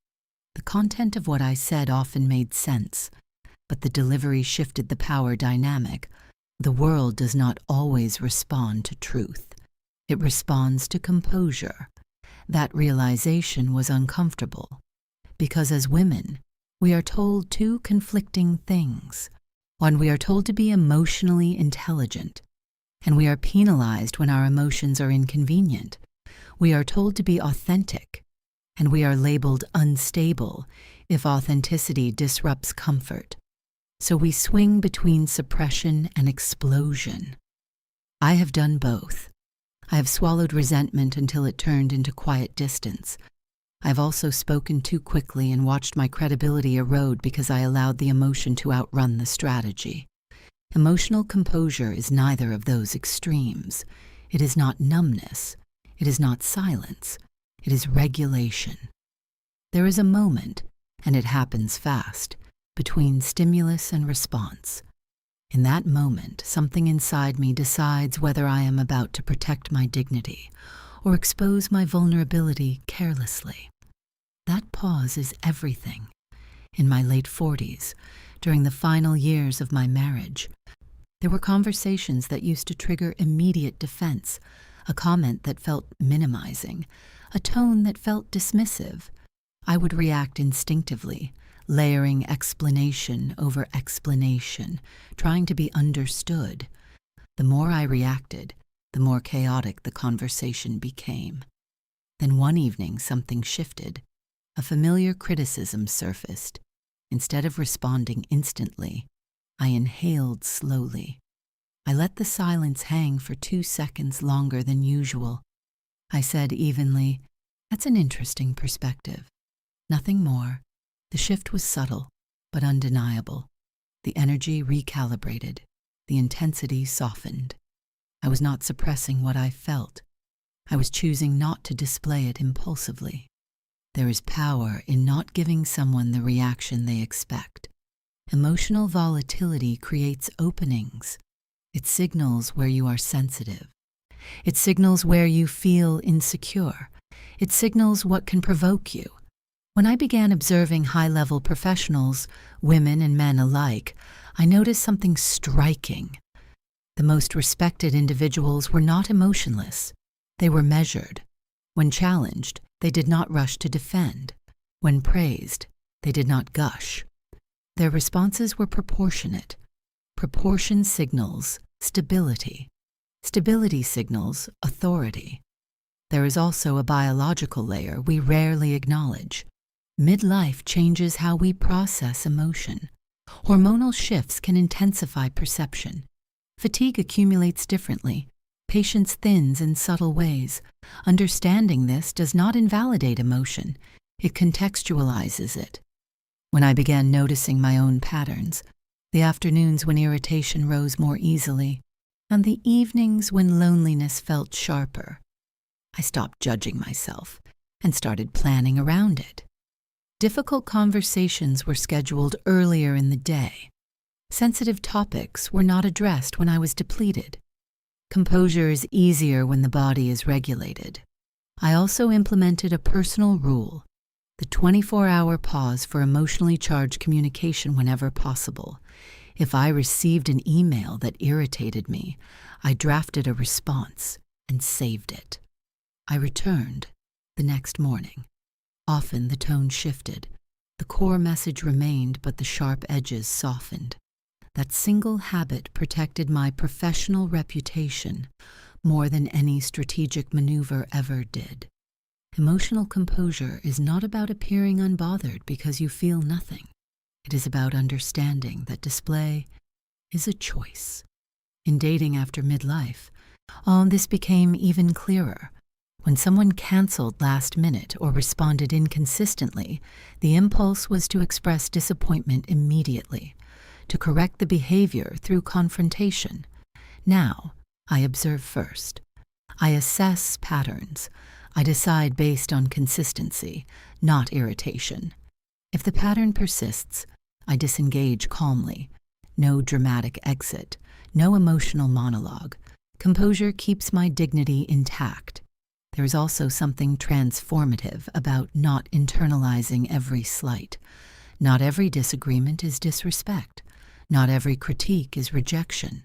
The content of what I said often made sense, but the delivery shifted the power dynamic. The world does not always respond to truth. It responds to composure. That realization was uncomfortable, because as women, we are told two conflicting things. One, we are told to be emotionally intelligent, and we are penalized when our emotions are inconvenient. We are told to be authentic, and we are labeled unstable if authenticity disrupts comfort. So we swing between suppression and explosion. I have done both. I have swallowed resentment until it turned into quiet distance. I've also spoken too quickly and watched my credibility erode because I allowed the emotion to outrun the strategy. Emotional composure is neither of those extremes. It is not numbness. It is not silence. It is regulation. There is a moment, and it happens fast, between stimulus and response. In that moment, something inside me decides whether I am about to protect my dignity or expose my vulnerability carelessly. That pause is everything. In my late 40s, during the final years of my marriage. There were conversations that used to trigger immediate defense, a comment that felt minimizing, a tone that felt dismissive. I would react instinctively, layering explanation over explanation, trying to be understood. The more I reacted, the more chaotic the conversation became. Then one evening something shifted. A familiar criticism surfaced. Instead of responding instantly, I inhaled slowly. I let the silence hang for 2 seconds longer than usual. I said evenly, "That's an interesting perspective." Nothing more. The shift was subtle, but undeniable. The energy recalibrated. The intensity softened. I was not suppressing what I felt. I was choosing not to display it impulsively. There is power in not giving someone the reaction they expect. Emotional volatility creates openings. It signals where you are sensitive. It signals where you feel insecure. It signals what can provoke you. When I began observing high-level professionals, women and men alike, I noticed something striking. The most respected individuals were not emotionless. They were measured. When challenged, they did not rush to defend. When praised, they did not gush. Their responses were proportionate. Proportion signals stability. Stability signals authority. There is also a biological layer we rarely acknowledge. Midlife changes how we process emotion. Hormonal shifts can intensify perception. Fatigue accumulates differently. Patience thins in subtle ways. Understanding this does not invalidate emotion. It contextualizes it. When I began noticing my own patterns, the afternoons when irritation rose more easily, and the evenings when loneliness felt sharper, I stopped judging myself and started planning around it. Difficult conversations were scheduled earlier in the day. Sensitive topics were not addressed when I was depleted. Composure is easier when the body is regulated. I also implemented a personal rule, the 24-hour pause for emotionally charged communication whenever possible. If I received an email that irritated me, I drafted a response and saved it. I returned the next morning. Often the tone shifted. The core message remained, but the sharp edges softened. That single habit protected my professional reputation more than any strategic maneuver ever did. Emotional composure is not about appearing unbothered because you feel nothing. It is about understanding that display is a choice. In dating after midlife, this became even clearer. When someone canceled last minute or responded inconsistently, the impulse was to express disappointment immediately, to correct the behavior through confrontation. Now, I observe first. I assess patterns. I decide based on consistency, not irritation. If the pattern persists, I disengage calmly. No dramatic exit, no emotional monologue. Composure keeps my dignity intact. There is also something transformative about not internalizing every slight. Not every disagreement is disrespect. Not every critique is rejection.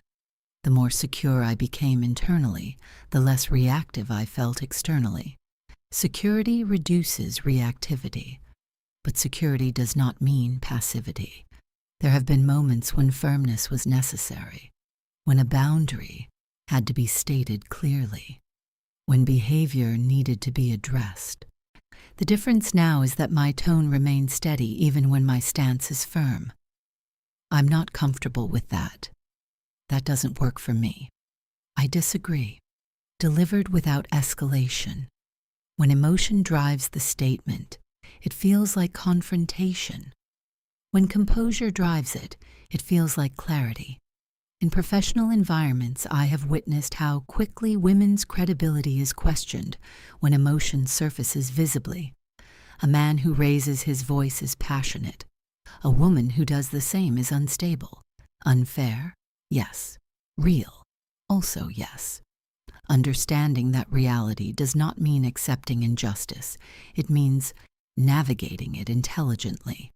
The more secure I became internally, the less reactive I felt externally. Security reduces reactivity, but security does not mean passivity. There have been moments when firmness was necessary, when a boundary had to be stated clearly, when behavior needed to be addressed. The difference now is that my tone remains steady even when my stance is firm. I'm not comfortable with that. That doesn't work for me. I disagree. Delivered without escalation. When emotion drives the statement, it feels like confrontation. When composure drives it, it feels like clarity. In professional environments, I have witnessed how quickly women's credibility is questioned when emotion surfaces visibly. A man who raises his voice is passionate. A woman who does the same is unstable. Unfair? Yes. Real? Also yes. Understanding that reality does not mean accepting injustice. It means navigating it intelligently.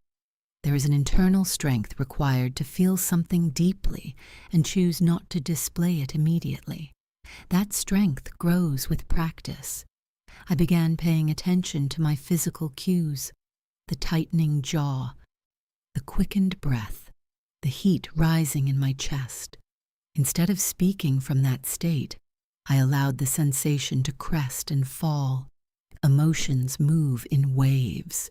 There is an internal strength required to feel something deeply and choose not to display it immediately. That strength grows with practice. I began paying attention to my physical cues, the tightening jaw, the quickened breath, the heat rising in my chest. Instead of speaking from that state, I allowed the sensation to crest and fall. Emotions move in waves.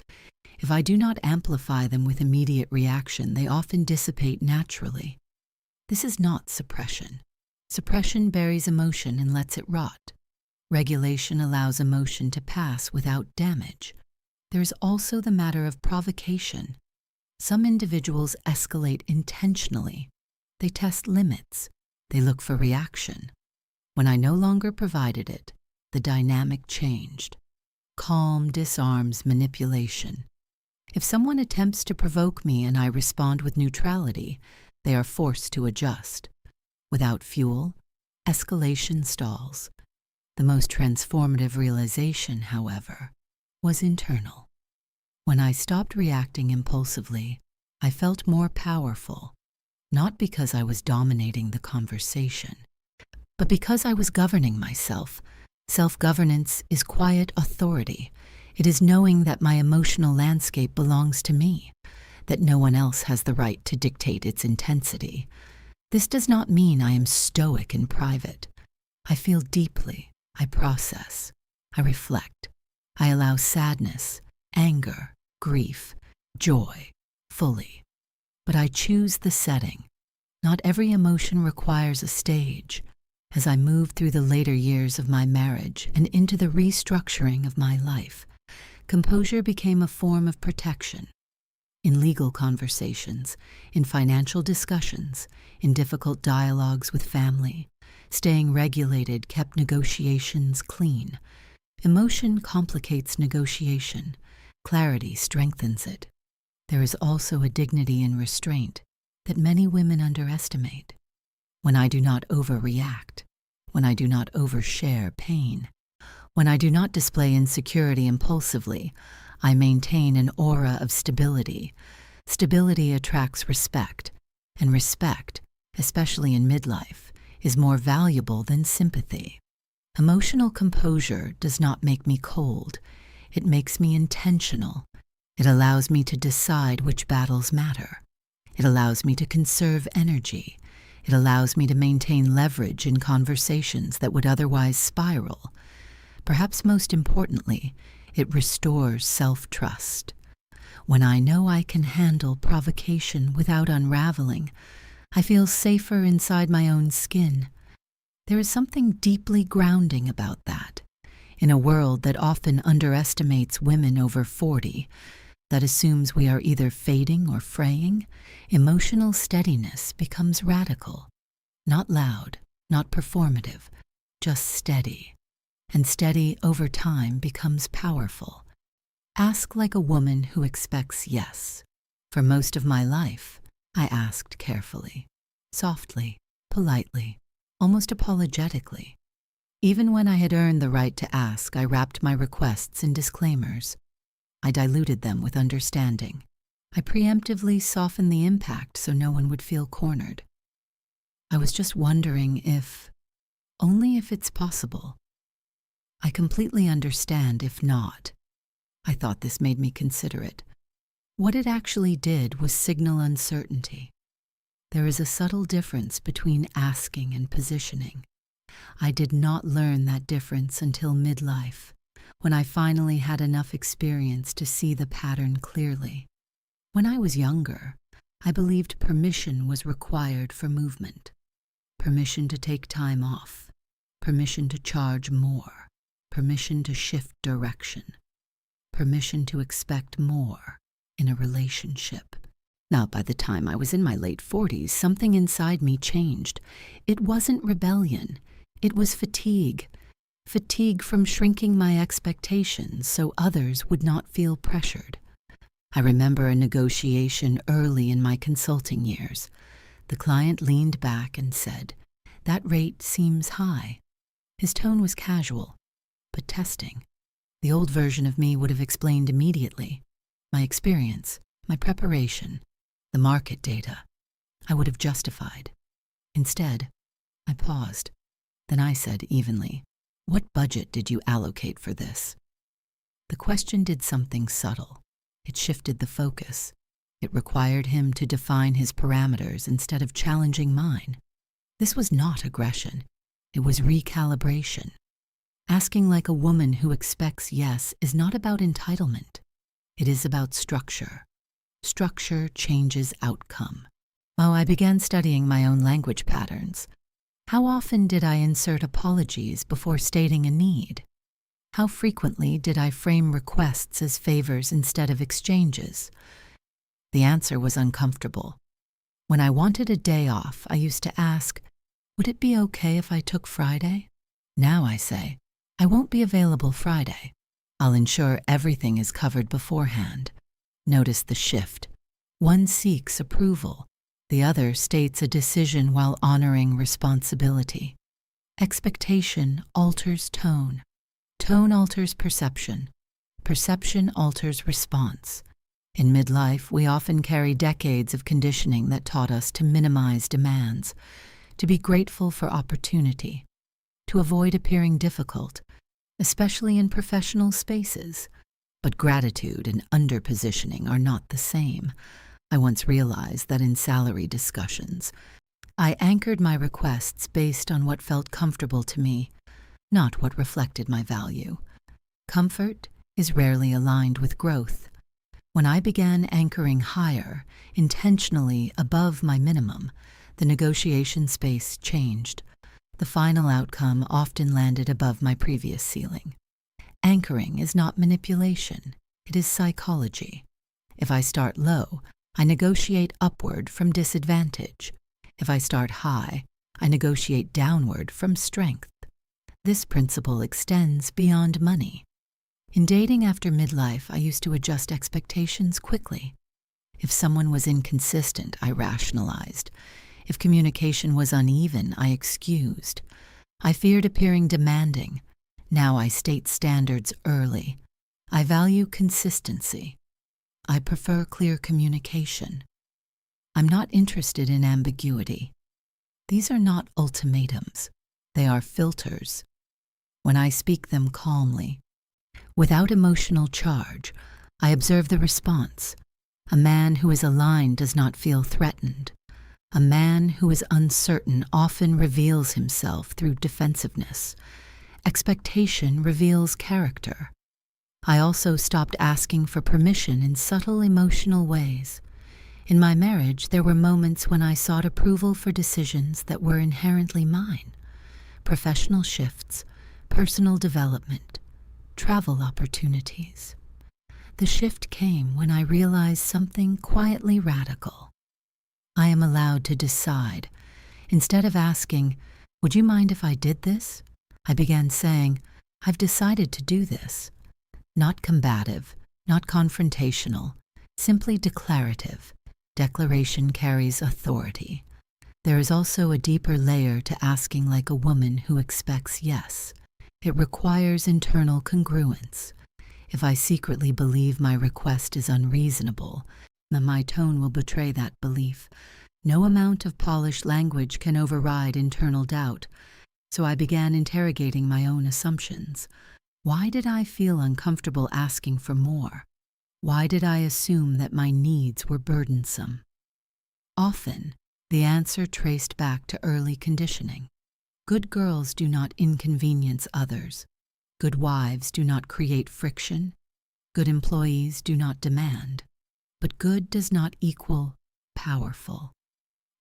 If I do not amplify them with immediate reaction, they often dissipate naturally. This is not suppression. Suppression buries emotion and lets it rot. Regulation allows emotion to pass without damage. There is also the matter of provocation. Some individuals escalate intentionally. They test limits. They look for reaction. When I no longer provided it, the dynamic changed. Calm disarms manipulation. If someone attempts to provoke me and I respond with neutrality, they are forced to adjust. Without fuel, escalation stalls. The most transformative realization, however, was internal. When I stopped reacting impulsively, I felt more powerful, not because I was dominating the conversation, but because I was governing myself. Self-governance is quiet authority. It is knowing that my emotional landscape belongs to me, that no one else has the right to dictate its intensity. This does not mean I am stoic in private. I feel deeply. I process. I reflect. I allow sadness, anger, grief, joy, fully. But I choose the setting. Not every emotion requires a stage. As I moved through the later years of my marriage and into the restructuring of my life, composure became a form of protection. In legal conversations, in financial discussions, in difficult dialogues with family, staying regulated kept negotiations clean. Emotion complicates negotiation. Clarity strengthens it. There is also a dignity in restraint that many women underestimate. When I do not overreact, when I do not overshare pain, when I do not display insecurity impulsively, I maintain an aura of stability. Stability attracts respect, and respect, especially in midlife, is more valuable than sympathy. Emotional composure does not make me cold. It makes me intentional. It allows me to decide which battles matter. It allows me to conserve energy. It allows me to maintain leverage in conversations that would otherwise spiral. Perhaps most importantly, it restores self-trust. When I know I can handle provocation without unraveling, I feel safer inside my own skin. There is something deeply grounding about that. In a world that often underestimates women over 40, that assumes we are either fading or fraying, emotional steadiness becomes radical. Not loud, not performative, just steady. And steady over time becomes powerful. Ask like a woman who expects yes. For most of my life, I asked carefully, softly, politely, almost apologetically. Even when I had earned the right to ask, I wrapped my requests in disclaimers. I diluted them with understanding. I preemptively softened the impact so no one would feel cornered. I was just wondering only if it's possible. I completely understand if not. I thought this made me considerate. What it actually did was signal uncertainty. There is a subtle difference between asking and positioning. I did not learn that difference until midlife, when I finally had enough experience to see the pattern clearly. When I was younger, I believed permission was required for movement. Permission to take time off. Permission to charge more. Permission to shift direction. Permission to expect more in a relationship. Now, by the time I was in my late 40s, something inside me changed. It wasn't rebellion. It was fatigue. Fatigue from shrinking my expectations so others would not feel pressured. I remember a negotiation early in my consulting years. The client leaned back and said, "That rate seems high." His tone was casual, but testing. The old version of me would have explained immediately. My experience, my preparation, the market data, I would have justified. Instead, I paused. Then I said evenly, "What budget did you allocate for this?" The question did something subtle. It shifted the focus. It required him to define his parameters instead of challenging mine. This was not aggression. It was recalibration. Asking like a woman who expects yes is not about entitlement. It is about structure. Structure changes outcome. I began studying my own language patterns. How often did I insert apologies before stating a need? How frequently did I frame requests as favors instead of exchanges? The answer was uncomfortable. When I wanted a day off, I used to ask, "Would it be okay if I took Friday?" Now I say, "I won't be available Friday. I'll ensure everything is covered beforehand." Notice the shift. One seeks approval. The other states a decision while honoring responsibility. Expectation alters tone. Tone alters perception. Perception alters response. In midlife, we often carry decades of conditioning that taught us to minimize demands, to be grateful for opportunity, to avoid appearing difficult, especially in professional spaces. But gratitude and underpositioning are not the same. I once realized that in salary discussions, I anchored my requests based on what felt comfortable to me, not what reflected my value. Comfort is rarely aligned with growth. When I began anchoring higher, intentionally above my minimum, the negotiation space changed. The final outcome often landed above my previous ceiling. Anchoring is not manipulation, it is psychology. If I start low, I negotiate upward from disadvantage. If I start high, I negotiate downward from strength. This principle extends beyond money. In dating after midlife, I used to adjust expectations quickly. If someone was inconsistent, I rationalized. If communication was uneven, I excused. I feared appearing demanding. Now I state standards early. I value consistency. I prefer clear communication. I'm not interested in ambiguity. These are not ultimatums. They are filters. When I speak them calmly, without emotional charge, I observe the response. A man who is aligned does not feel threatened. A man who is uncertain often reveals himself through defensiveness. Expectation reveals character. I also stopped asking for permission in subtle emotional ways. In my marriage, there were moments when I sought approval for decisions that were inherently mine. Professional shifts, personal development, travel opportunities. The shift came when I realized something quietly radical. I am allowed to decide. Instead of asking, "Would you mind if I did this?" I began saying, "I've decided to do this." Not combative, not confrontational, simply declarative. Declaration carries authority. There is also a deeper layer to asking like a woman who expects yes. It requires internal congruence. If I secretly believe my request is unreasonable, then my tone will betray that belief. No amount of polished language can override internal doubt. So I began interrogating my own assumptions. Why did I feel uncomfortable asking for more? Why did I assume that my needs were burdensome? Often, the answer traced back to early conditioning. Good girls do not inconvenience others. Good wives do not create friction. Good employees do not demand. But good does not equal powerful.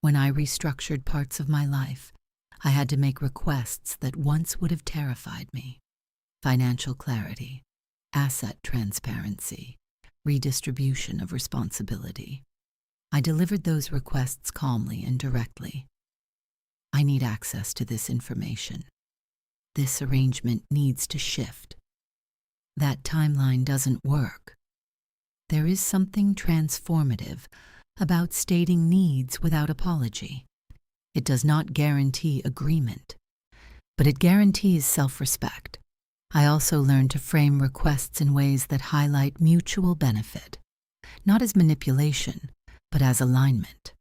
When I restructured parts of my life, I had to make requests that once would have terrified me. Financial clarity, asset transparency, redistribution of responsibility. I delivered those requests calmly and directly. I need access to this information. This arrangement needs to shift. That timeline doesn't work. There is something transformative about stating needs without apology. It does not guarantee agreement, but it guarantees self-respect. I also learned to frame requests in ways that highlight mutual benefit, not as manipulation, but as alignment.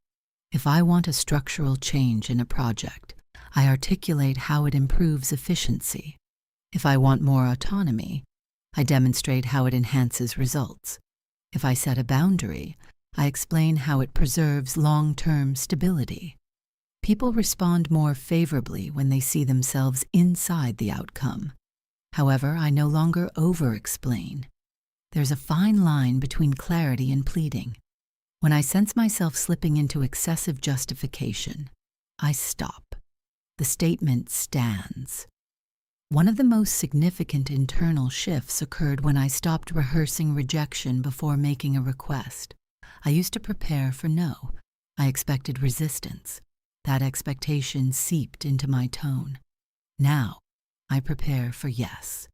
If I want a structural change in a project, I articulate how it improves efficiency. If I want more autonomy, I demonstrate how it enhances results. If I set a boundary, I explain how it preserves long-term stability. People respond more favorably when they see themselves inside the outcome. However, I no longer over-explain. There's a fine line between clarity and pleading. When I sense myself slipping into excessive justification, I stop. The statement stands. One of the most significant internal shifts occurred when I stopped rehearsing rejection before making a request. I used to prepare for no. I expected resistance. That expectation seeped into my tone. Now, I prepare for yes.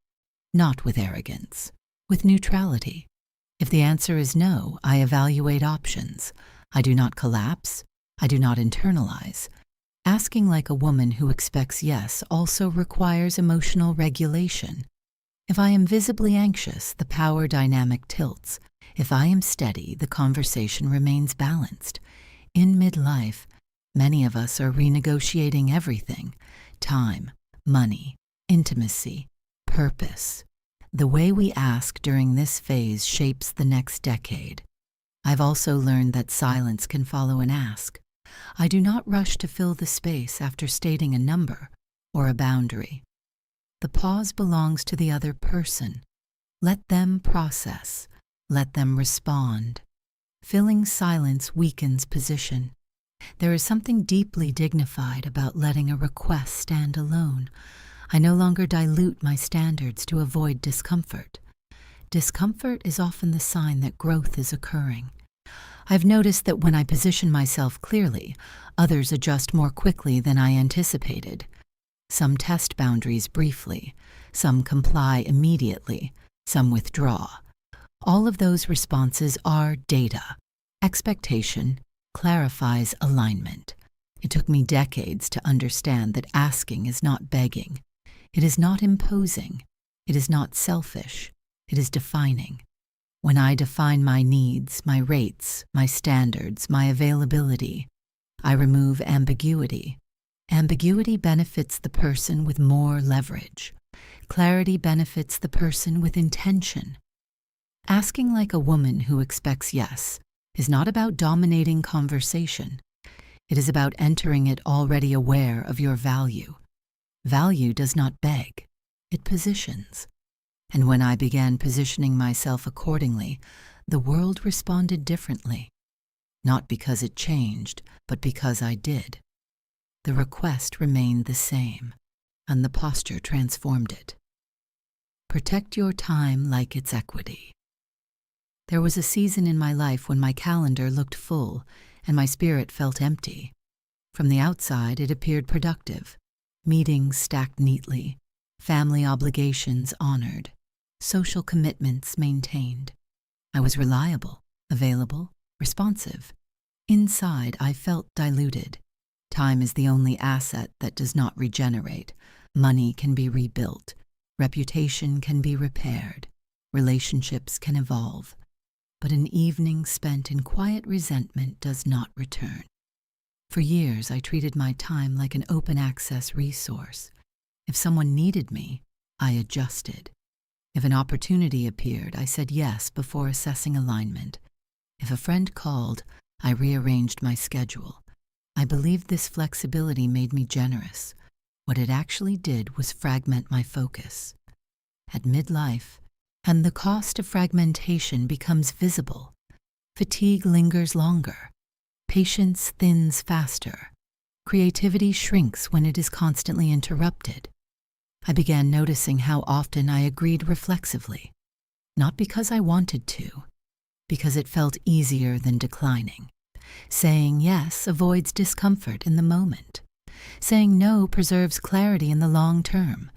Not with arrogance, with neutrality. If the answer is no, I evaluate options. I do not collapse. I do not internalize. Asking like a woman who expects yes also requires emotional regulation. If I am visibly anxious, the power dynamic tilts. If I am steady, the conversation remains balanced. In midlife, many of us are renegotiating everything: time, money, intimacy, purpose. The way we ask during this phase shapes the next decade. I've also learned that silence can follow an ask. I do not rush to fill the space after stating a number or a boundary. The pause belongs to the other person. Let them process. Let them respond. Filling silence weakens position. There is something deeply dignified about letting a request stand alone. I no longer dilute my standards to avoid discomfort. Discomfort is often the sign that growth is occurring. I've noticed that when I position myself clearly, others adjust more quickly than I anticipated. Some test boundaries briefly, some comply immediately, some withdraw. All of those responses are data. Expectation clarifies alignment. It took me decades to understand that asking is not begging. It is not imposing. It is not selfish. It is defining. When I define my needs, my rates, my standards, my availability, I remove ambiguity. Ambiguity benefits the person with more leverage. Clarity benefits the person with intention. Asking like a woman who expects yes is not about dominating conversation. It is about entering it already aware of your value. Value does not beg, it positions. And when I began positioning myself accordingly, the world responded differently. Not because it changed, but because I did. The request remained the same, and the posture transformed it. Protect your time like it's equity. There was a season in my life when my calendar looked full and my spirit felt empty. From the outside, it appeared productive. Meetings stacked neatly, family obligations honored, social commitments maintained. I was reliable, available, responsive. Inside, I felt diluted. Time is the only asset that does not regenerate. Money can be rebuilt. Reputation can be repaired. Relationships can evolve. But an evening spent in quiet resentment does not return. For years, I treated my time like an open-access resource. If someone needed me, I adjusted. If an opportunity appeared, I said yes before assessing alignment. If a friend called, I rearranged my schedule. I believed this flexibility made me generous. What it actually did was fragment my focus. At midlife, and the cost of fragmentation becomes visible. Fatigue lingers longer. Patience thins faster. Creativity shrinks when it is constantly interrupted. I began noticing how often I agreed reflexively, not because I wanted to, because it felt easier than declining. Saying yes avoids discomfort in the moment. Saying no preserves clarity in the long term.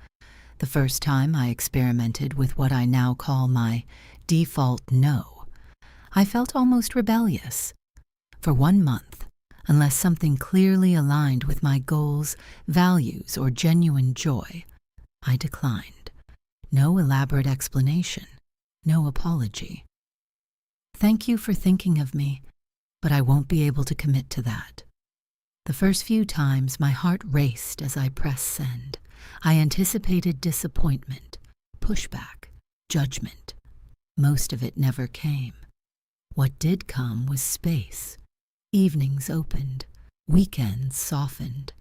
The first time I experimented with what I now call my default no, I felt almost rebellious. For 1 month, unless something clearly aligned with my goals, values, or genuine joy, I declined. No elaborate explanation, no apology. Thank you for thinking of me, but I won't be able to commit to that. The first few times my heart raced as I pressed send. I anticipated disappointment, pushback, judgment. Most of it never came. What did come was space. Evenings opened, weekends softened.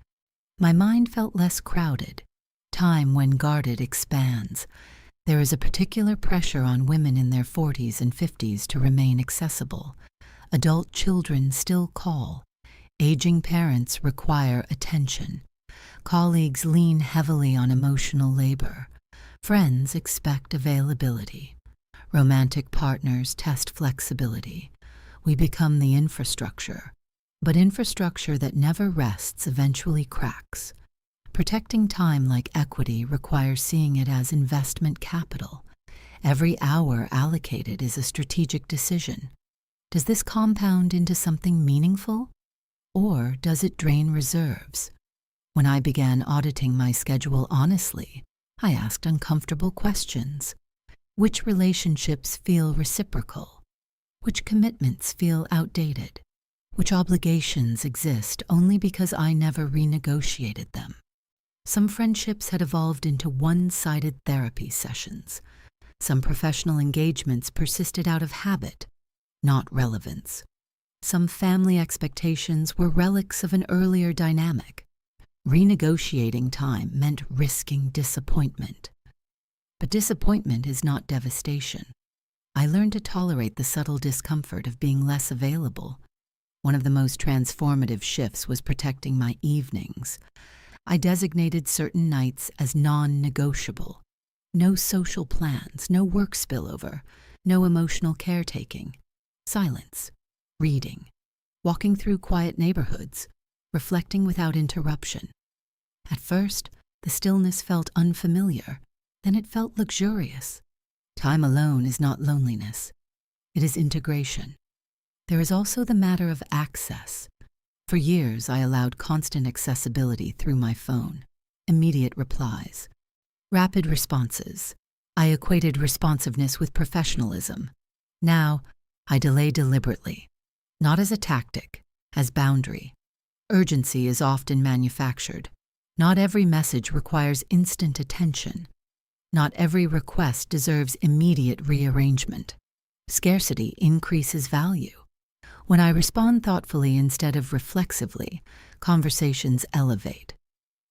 My mind felt less crowded. Time, when guarded, expands. There is a particular pressure on women in their 40s and 50s to remain accessible. Adult children still call. Aging parents require attention. Colleagues lean heavily on emotional labor. Friends expect availability. Romantic partners test flexibility. We become the infrastructure. But infrastructure that never rests eventually cracks. Protecting time like equity requires seeing it as investment capital. Every hour allocated is a strategic decision. Does this compound into something meaningful? Or does it drain reserves? When I began auditing my schedule honestly, I asked uncomfortable questions. Which relationships feel reciprocal? Which commitments feel outdated? Which obligations exist only because I never renegotiated them? Some friendships had evolved into one-sided therapy sessions. Some professional engagements persisted out of habit, not relevance. Some family expectations were relics of an earlier dynamic. Renegotiating time meant risking disappointment. But disappointment is not devastation. I learned to tolerate the subtle discomfort of being less available. One of the most transformative shifts was protecting my evenings. I designated certain nights as non-negotiable. No social plans, no work spillover, no emotional caretaking. Silence, reading, walking through quiet neighborhoods, reflecting without interruption. At first, the stillness felt unfamiliar. Then it felt luxurious. Time alone is not loneliness. It is integration. There is also the matter of access. For years, I allowed constant accessibility through my phone, immediate replies, rapid responses. I equated responsiveness with professionalism. Now, I delay deliberately, not as a tactic, as boundary. Urgency is often manufactured. Not every message requires instant attention. Not every request deserves immediate rearrangement. Scarcity increases value. When I respond thoughtfully instead of reflexively, conversations elevate.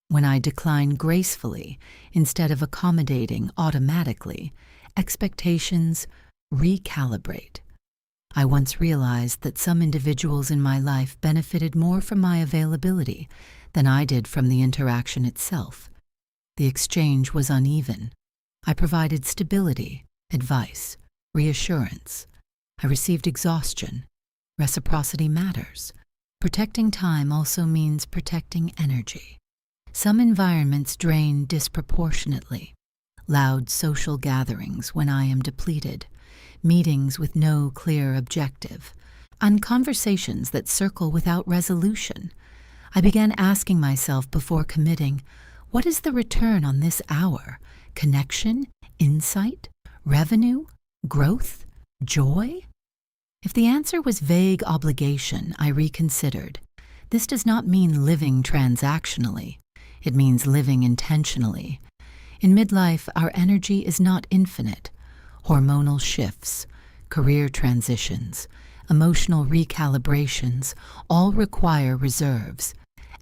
When I decline gracefully instead of accommodating automatically, expectations recalibrate. I once realized that some individuals in my life benefited more from my availability than I did from the interaction itself. The exchange was uneven. I provided stability, advice, reassurance. I received exhaustion. Reciprocity matters. Protecting time also means protecting energy. Some environments drain disproportionately. Loud social gatherings when I am depleted, meetings with no clear objective, and conversations that circle without resolution. I began asking myself before committing, what is the return on this hour? Connection? Insight? Revenue? Growth? Joy? If the answer was vague obligation, I reconsidered. This does not mean living transactionally. It means living intentionally. In midlife, our energy is not infinite. Hormonal shifts, career transitions, emotional recalibrations all require reserves.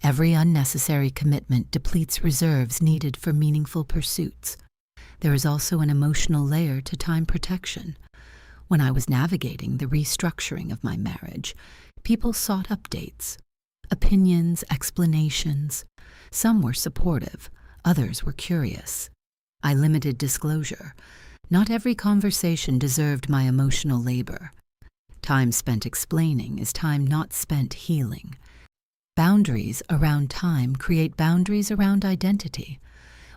Every unnecessary commitment depletes reserves needed for meaningful pursuits. There is also an emotional layer to time protection. When I was navigating the restructuring of my marriage, people sought updates, opinions, explanations. Some were supportive, others were curious. I limited disclosure. Not every conversation deserved my emotional labor. Time spent explaining is time not spent healing. Boundaries around time create boundaries around identity.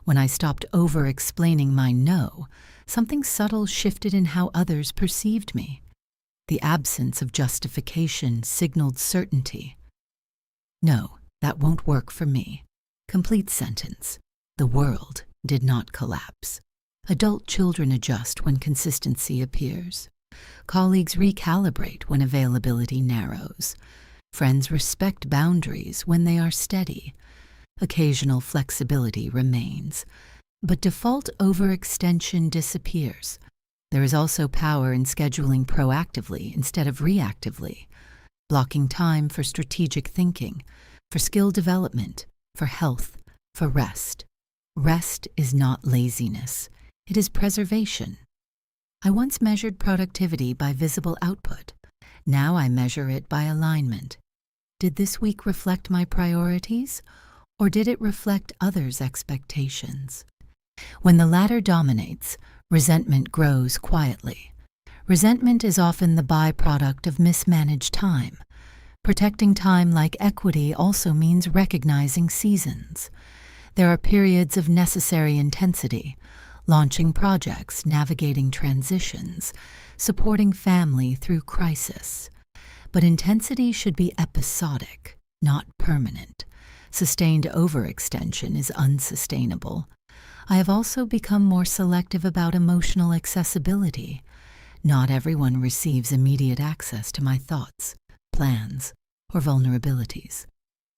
When I stopped over-explaining my no, something subtle shifted in how others perceived me. The absence of justification signaled certainty. No, that won't work for me. Complete sentence. The world did not collapse. Adult children adjust when consistency appears. Colleagues recalibrate when availability narrows. Friends respect boundaries when they are steady. Occasional flexibility remains. But default overextension disappears. There is also power in scheduling proactively instead of reactively, blocking time for strategic thinking, for skill development, for health, for rest. Rest is not laziness. It is preservation. I once measured productivity by visible output. Now I measure it by alignment. Did this week reflect my priorities, or did it reflect others' expectations? When the latter dominates, resentment grows quietly. Resentment is often the byproduct of mismanaged time. Protecting time like equity also means recognizing seasons. There are periods of necessary intensity, launching projects, navigating transitions, supporting family through crisis. But intensity should be episodic, not permanent. Sustained overextension is unsustainable. I have also become more selective about emotional accessibility. Not everyone receives immediate access to my thoughts, plans, or vulnerabilities.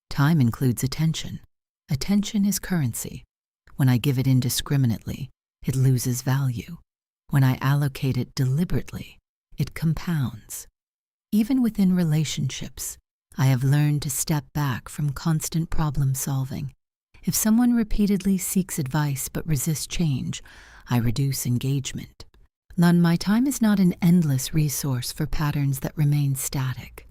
Time includes attention. Attention is currency. When I give it indiscriminately, it loses value. When I allocate it deliberately, it compounds. Even within relationships, I have learned to step back from constant problem solving. If someone repeatedly seeks advice but resists change, I reduce engagement. My time is not an endless resource for patterns that remain static.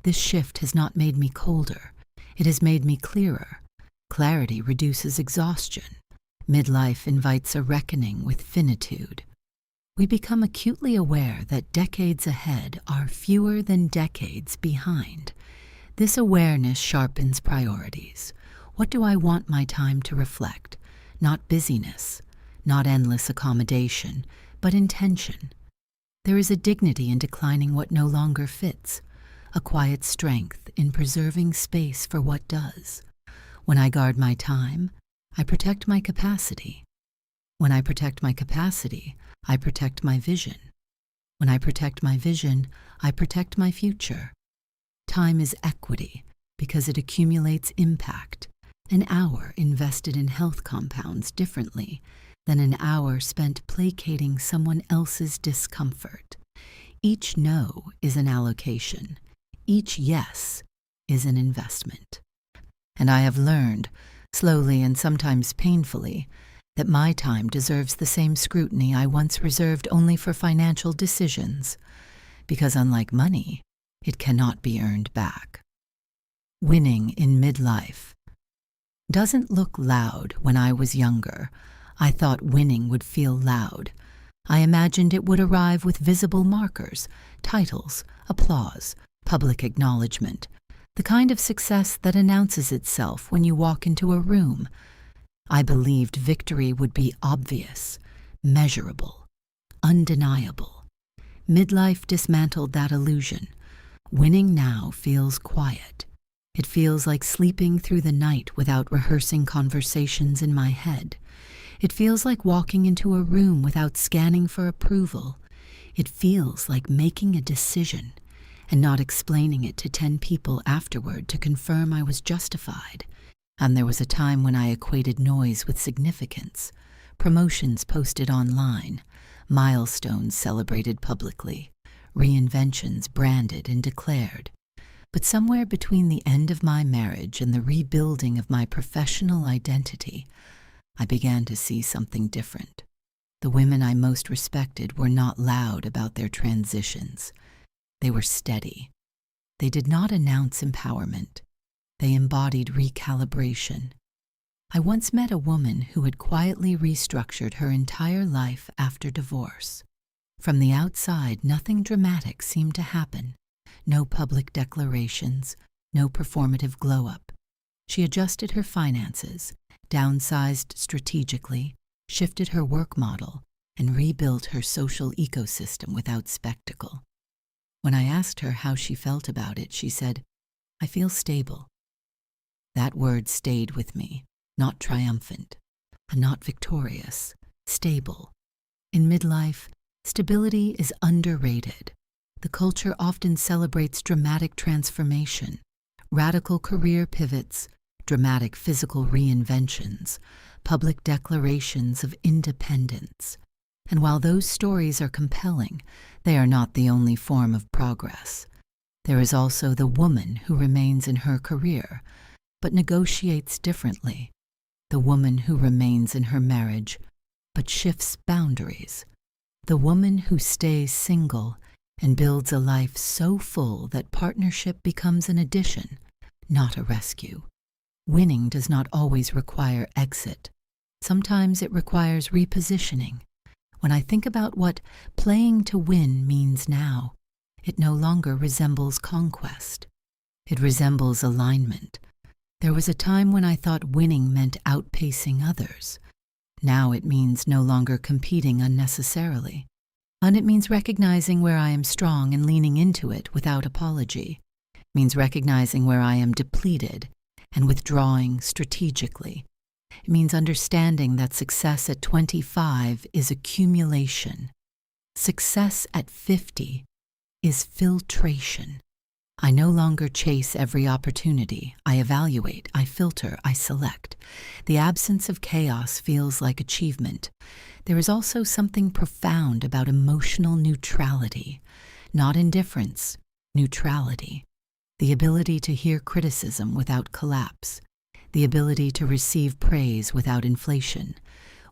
This shift has not made me colder. It has made me clearer. Clarity reduces exhaustion. Midlife invites a reckoning with finitude. We become acutely aware that decades ahead are fewer than decades behind. This awareness sharpens priorities. What do I want my time to reflect? Not busyness, not endless accommodation, but intention. There is a dignity in declining what no longer fits, a quiet strength in preserving space for what does. When I guard my time, I protect my capacity. When I protect my capacity, I protect my vision. When I protect my vision, I protect my future. Time is equity because it accumulates impact. An hour invested in health compounds differently than an hour spent placating someone else's discomfort. Each no is an allocation. Each yes is an investment. And I have learned, slowly and sometimes painfully, that my time deserves the same scrutiny I once reserved only for financial decisions, because unlike money, it cannot be earned back. Winning in midlife doesn't look loud. When I was younger, I thought winning would feel loud. I imagined it would arrive with visible markers, titles, applause, public acknowledgement, the kind of success that announces itself when you walk into a room. I believed victory would be obvious, measurable, undeniable. Midlife dismantled that illusion. Winning now feels quiet. It feels like sleeping through the night without rehearsing conversations in my head. It feels like walking into a room without scanning for approval. It feels like making a decision and not explaining it to 10 people afterward to confirm I was justified. And there was a time when I equated noise with significance. Promotions posted online, milestones celebrated publicly, reinventions branded and declared. But somewhere between the end of my marriage and the rebuilding of my professional identity, I began to see something different. The women I most respected were not loud about their transitions. They were steady. They did not announce empowerment. They embodied recalibration. I once met a woman who had quietly restructured her entire life after divorce. From the outside, nothing dramatic seemed to happen. No public declarations, no performative glow-up. She adjusted her finances, downsized strategically, shifted her work model, and rebuilt her social ecosystem without spectacle. When I asked her how she felt about it, she said, "I feel stable." That word stayed with me, not triumphant, not victorious, stable. In midlife, Stability is underrated. The culture often celebrates dramatic transformation, radical career pivots, dramatic physical reinventions, public declarations of independence. And while those stories are compelling, they are not the only form of progress. There is also the woman who remains in her career, but negotiates differently. The woman who remains in her marriage, but shifts boundaries. The woman who stays single and builds a life so full that partnership becomes an addition, not a rescue. Winning does not always require exit. Sometimes it requires repositioning. When I think about what playing to win means now, it no longer resembles conquest. It resembles alignment. There was a time when I thought winning meant outpacing others. Now it means no longer competing unnecessarily. And it means recognizing where I am strong and leaning into it without apology. It means recognizing where I am depleted and withdrawing strategically. It means understanding that success at 25 is accumulation. Success at 50 is filtration. I no longer chase every opportunity. I evaluate, I filter, I select. The absence of chaos feels like achievement. There is also something profound about emotional neutrality, not indifference, neutrality. The ability to hear criticism without collapse. The ability to receive praise without inflation.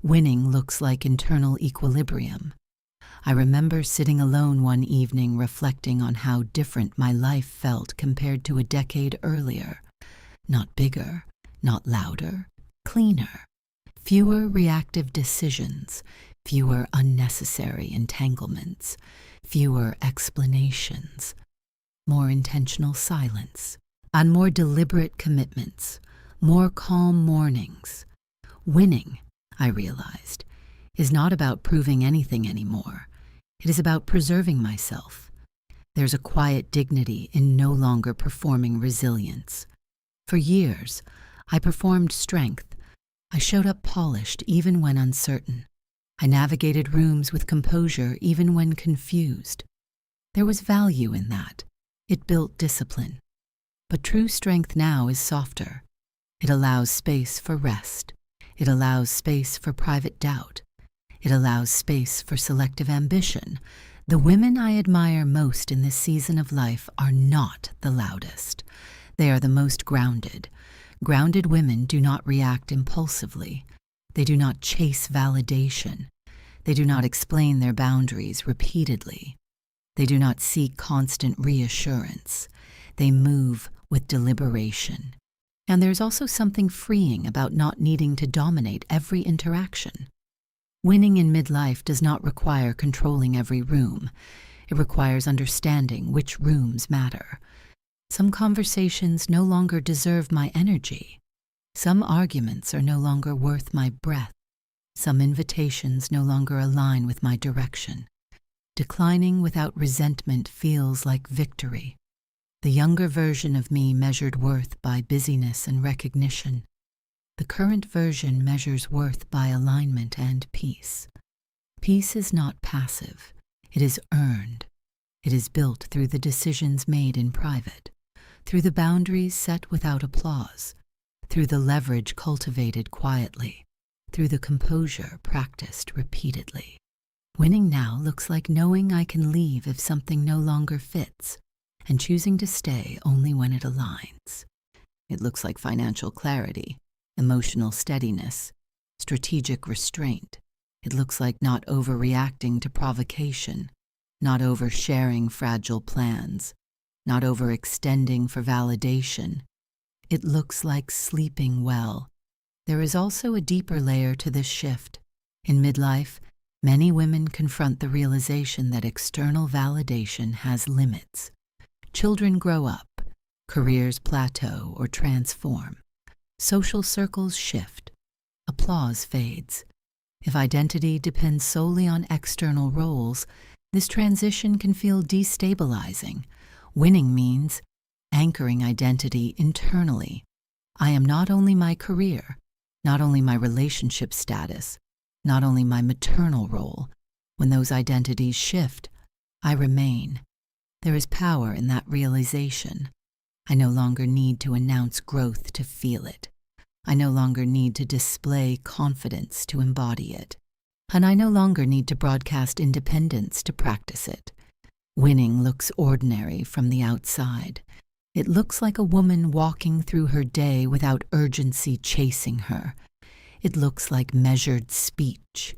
Winning looks like internal equilibrium. I remember sitting alone one evening reflecting on how different my life felt compared to a decade earlier. Not bigger, not louder, cleaner. Fewer reactive decisions, fewer unnecessary entanglements, fewer explanations, more intentional silence, and more deliberate commitments, more calm mornings. Winning, I realized, is not about proving anything anymore. It is about preserving myself. There's a quiet dignity in no longer performing resilience. For years, I performed strength. I showed up polished even when uncertain. I navigated rooms with composure even when confused. There was value in that. It built discipline. But true strength now is softer. It allows space for rest. It allows space for private doubt. It allows space for selective ambition. The women I admire most in this season of life are not the loudest. They are the most grounded. Grounded women do not react impulsively. They do not chase validation. They do not explain their boundaries repeatedly. They do not seek constant reassurance. They move with deliberation. And there's also something freeing about not needing to dominate every interaction. Winning in midlife does not require controlling every room. It requires understanding which rooms matter. Some conversations no longer deserve my energy. Some arguments are no longer worth my breath. Some invitations no longer align with my direction. Declining without resentment feels like victory. The younger version of me measured worth by busyness and recognition. The current version measures worth by alignment and peace. Peace is not passive. It is earned. It is built through the decisions made in private, through the boundaries set without applause, through the leverage cultivated quietly, through the composure practiced repeatedly. Winning now looks like knowing I can leave if something no longer fits, and choosing to stay only when it aligns. It looks like financial clarity, emotional steadiness, strategic restraint. It looks like not overreacting to provocation, not oversharing fragile plans, not overextending for validation. It looks like sleeping well. There is also a deeper layer to this shift. In midlife, many women confront the realization that external validation has limits. Children grow up, careers plateau or transform. Social circles shift. Applause fades. If identity depends solely on external roles, this transition can feel destabilizing. Winning means anchoring identity internally. I am not only my career, not only my relationship status, not only my maternal role, When those identities shift, I remain. There is power in that realization. I no longer need to announce growth to feel it. I no longer need to display confidence to embody it. And I no longer need to broadcast independence to practice it. Winning looks ordinary from the outside. It looks like a woman walking through her day without urgency chasing her. It looks like measured speech.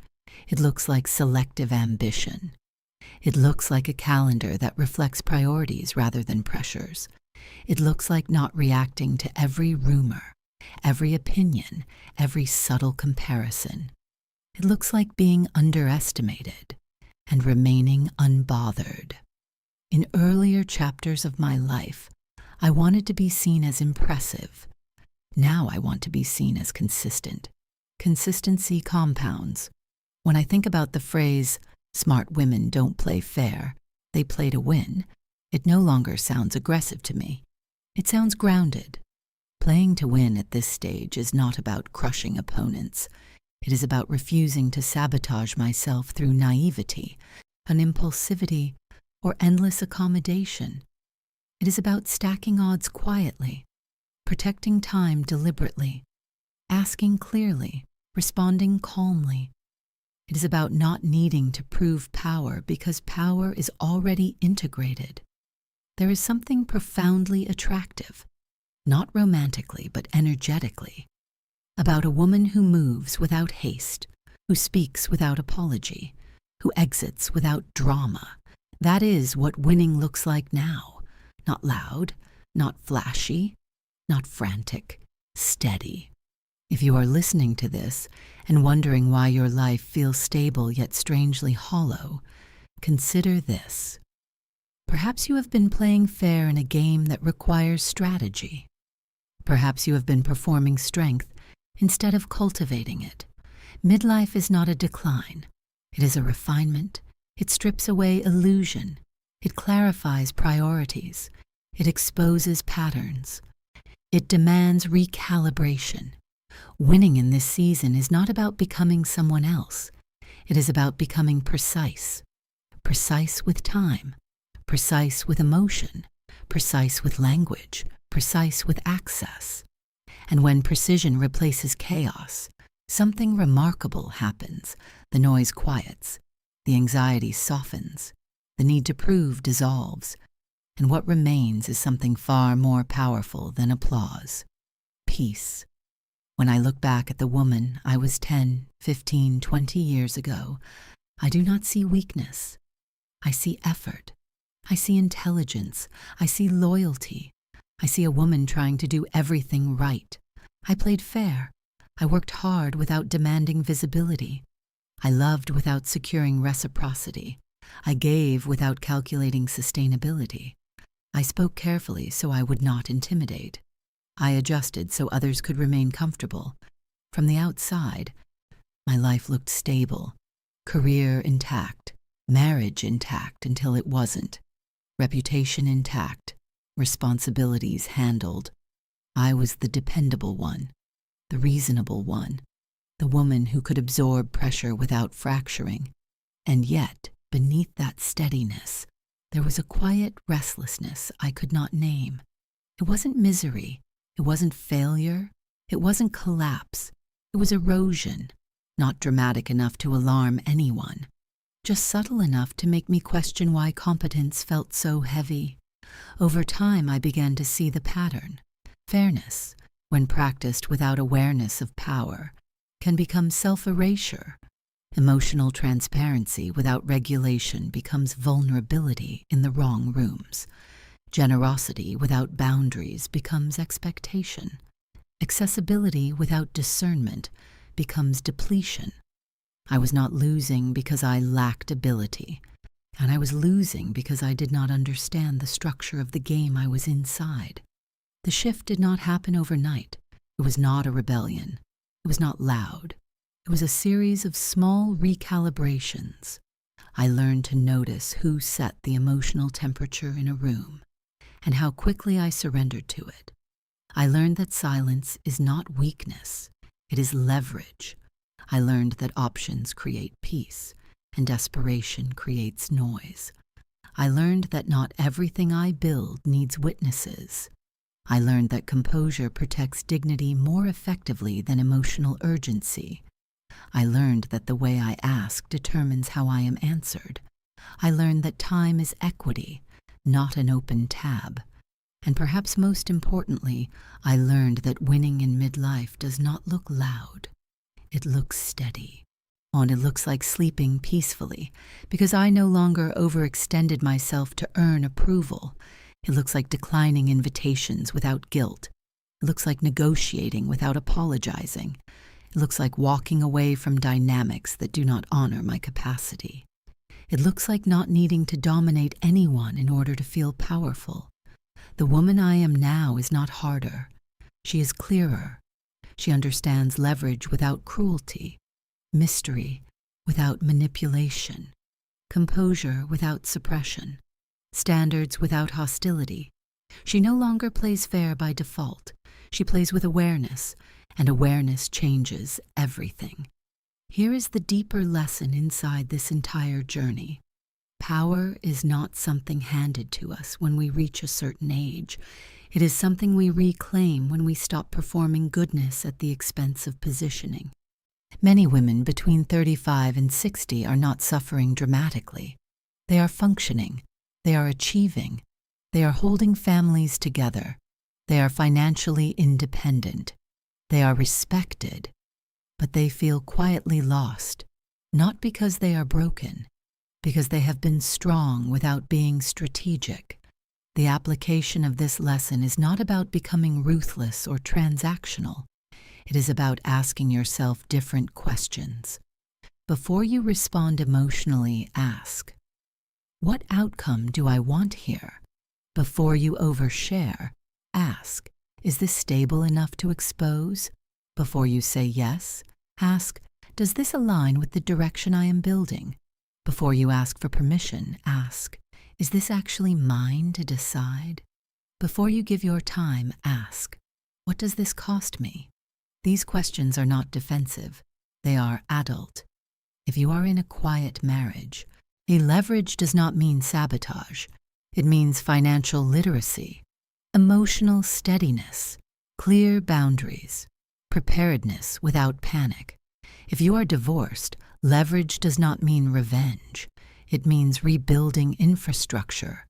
It looks like selective ambition. It looks like a calendar that reflects priorities rather than pressures. It looks like not reacting to every rumor, every opinion, every subtle comparison. It looks like being underestimated and remaining unbothered. In earlier chapters of my life, I wanted to be seen as impressive. Now I want to be seen as consistent. Consistency compounds. When I think about the phrase, "Smart women don't play fair, they play to win," it no longer sounds aggressive to me. It sounds grounded. Playing to win at this stage is not about crushing opponents. It is about refusing to sabotage myself through naivety, an impulsivity, or endless accommodation. It is about stacking odds quietly, protecting time deliberately, asking clearly, responding calmly. It is about not needing to prove power because power is already integrated. There is something profoundly attractive, not romantically but energetically, about a woman who moves without haste, who speaks without apology, who exits without drama. That is what winning looks like now. Not loud, not flashy, not frantic, steady. If you are listening to this and wondering why your life feels stable yet strangely hollow, consider this. Perhaps you have been playing fair in a game that requires strategy. Perhaps you have been performing strength instead of cultivating it. Midlife is not a decline. It is a refinement. It strips away illusion. It clarifies priorities. It exposes patterns. It demands recalibration. Winning in this season is not about becoming someone else. It is about becoming precise. Precise with time. Precise with emotion. Precise with language. Precise with access. And when precision replaces chaos, something remarkable happens. The noise quiets. The anxiety softens. The need to prove dissolves. And what remains is something far more powerful than applause. Peace. When I look back at the woman I was 10, 15, 20 years ago, I do not see weakness. I see effort. I see intelligence. I see loyalty. I see a woman trying to do everything right. I played fair. I worked hard without demanding visibility. I loved without securing reciprocity. I gave without calculating sustainability. I spoke carefully so I would not intimidate. I adjusted so others could remain comfortable. From the outside, my life looked stable, career intact, marriage intact until it wasn't, reputation intact, responsibilities handled. I was the dependable one, the reasonable one, the woman who could absorb pressure without fracturing. And yet, beneath that steadiness, there was a quiet restlessness I could not name. It wasn't misery. It wasn't failure. It wasn't collapse. It was erosion, not dramatic enough to alarm anyone, just subtle enough to make me question why competence felt so heavy. Over time, I began to see the pattern. Fairness, when practiced without awareness of power, can become self-erasure. Emotional transparency without regulation becomes vulnerability in the wrong rooms. Generosity without boundaries becomes expectation. Accessibility without discernment becomes depletion. I was not losing because I lacked ability, and I was losing because I did not understand the structure of the game I was inside. The shift did not happen overnight. It was not a rebellion. It was not loud. It was a series of small recalibrations. I learned to notice who set the emotional temperature in a room, and how quickly I surrendered to it. I learned that silence is not weakness, it is leverage. I learned that options create peace, and desperation creates noise. I learned that not everything I build needs witnesses. I learned that composure protects dignity more effectively than emotional urgency. I learned that the way I ask determines how I am answered. I learned that time is equity, not an open tab. And perhaps most importantly, I learned that winning in midlife does not look loud. It looks steady. Oh, and it looks like sleeping peacefully, because I no longer overextended myself to earn approval. It looks like declining invitations without guilt. It looks like negotiating without apologizing. It looks like walking away from dynamics that do not honor my capacity. It looks like not needing to dominate anyone in order to feel powerful. The woman I am now is not harder. She is clearer. She understands leverage without cruelty, mystery without manipulation, composure without suppression, standards without hostility. She no longer plays fair by default. She plays with awareness, and awareness changes everything. Here is the deeper lesson inside this entire journey. Power is not something handed to us when we reach a certain age. It is something we reclaim when we stop performing goodness at the expense of positioning. Many women between 35 and 60 are not suffering dramatically. They are functioning. They are achieving. They are holding families together. They are financially independent. They are respected. But they feel quietly lost, not because they are broken, because they have been strong without being strategic. The application of this lesson is not about becoming ruthless or transactional. It is about asking yourself different questions. Before you respond emotionally, ask, what outcome do I want here? Before you overshare, ask, is this stable enough to expose? Before you say yes, ask, does this align with the direction I am building? Before you ask for permission, ask, is this actually mine to decide? Before you give your time, ask, what does this cost me? These questions are not defensive. They are adult. If you are in a quiet marriage, leverage does not mean sabotage. It means financial literacy, emotional steadiness, clear boundaries, preparedness without panic. If you are divorced, leverage does not mean revenge. It means rebuilding infrastructure,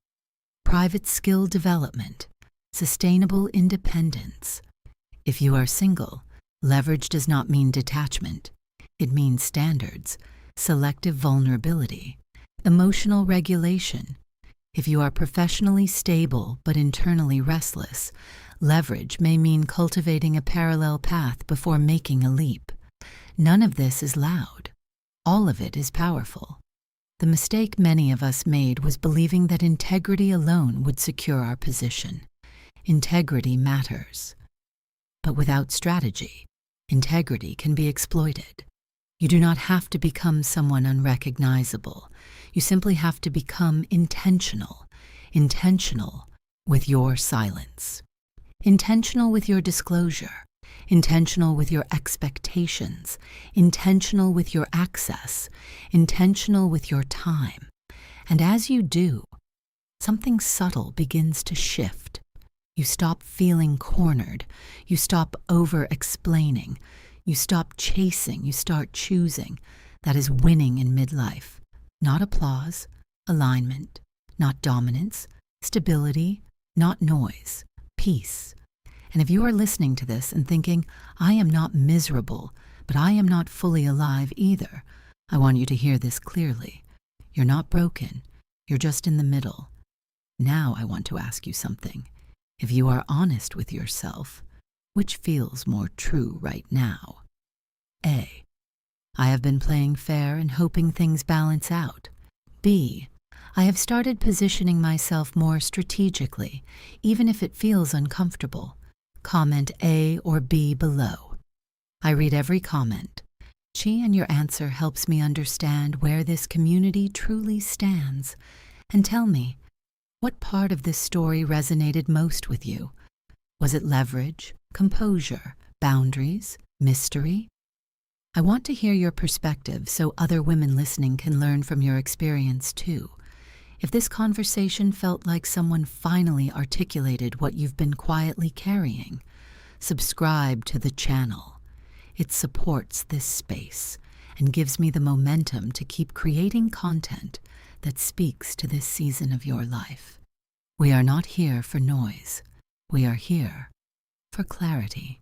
private skill development, sustainable independence. If you are single, leverage does not mean detachment. It means standards, selective vulnerability, emotional regulation. If you are professionally stable but internally restless, leverage may mean cultivating a parallel path before making a leap. None of this is loud. All of it is powerful. The mistake many of us made was believing that integrity alone would secure our position. Integrity matters. But without strategy, integrity can be exploited. You do not have to become someone unrecognizable. You simply have to become intentional with your silence, intentional with your disclosure, intentional with your expectations, intentional with your access, intentional with your time. And as you do, something subtle begins to shift. You stop feeling cornered. You stop over-explaining. You stop chasing. You start choosing. That is winning in midlife. Not applause, alignment, not dominance, stability, not noise, peace. And if you are listening to this and thinking, I am not miserable, but I am not fully alive either, I want you to hear this clearly. You're not broken. You're just in the middle. Now I want to ask you something. If you are honest with yourself, which feels more true right now? A. I have been playing fair and hoping things balance out. B. I have started positioning myself more strategically, even if it feels uncomfortable. Comment A or B below. I read every comment. Chi, and your answer helps me understand where this community truly stands. And tell me, what part of this story resonated most with you? Was it leverage, composure, boundaries, mystery? I want to hear your perspective so other women listening can learn from your experience too. If this conversation felt like someone finally articulated what you've been quietly carrying, subscribe to the channel. It supports this space and gives me the momentum to keep creating content that speaks to this season of your life. We are not here for noise. We are here for clarity.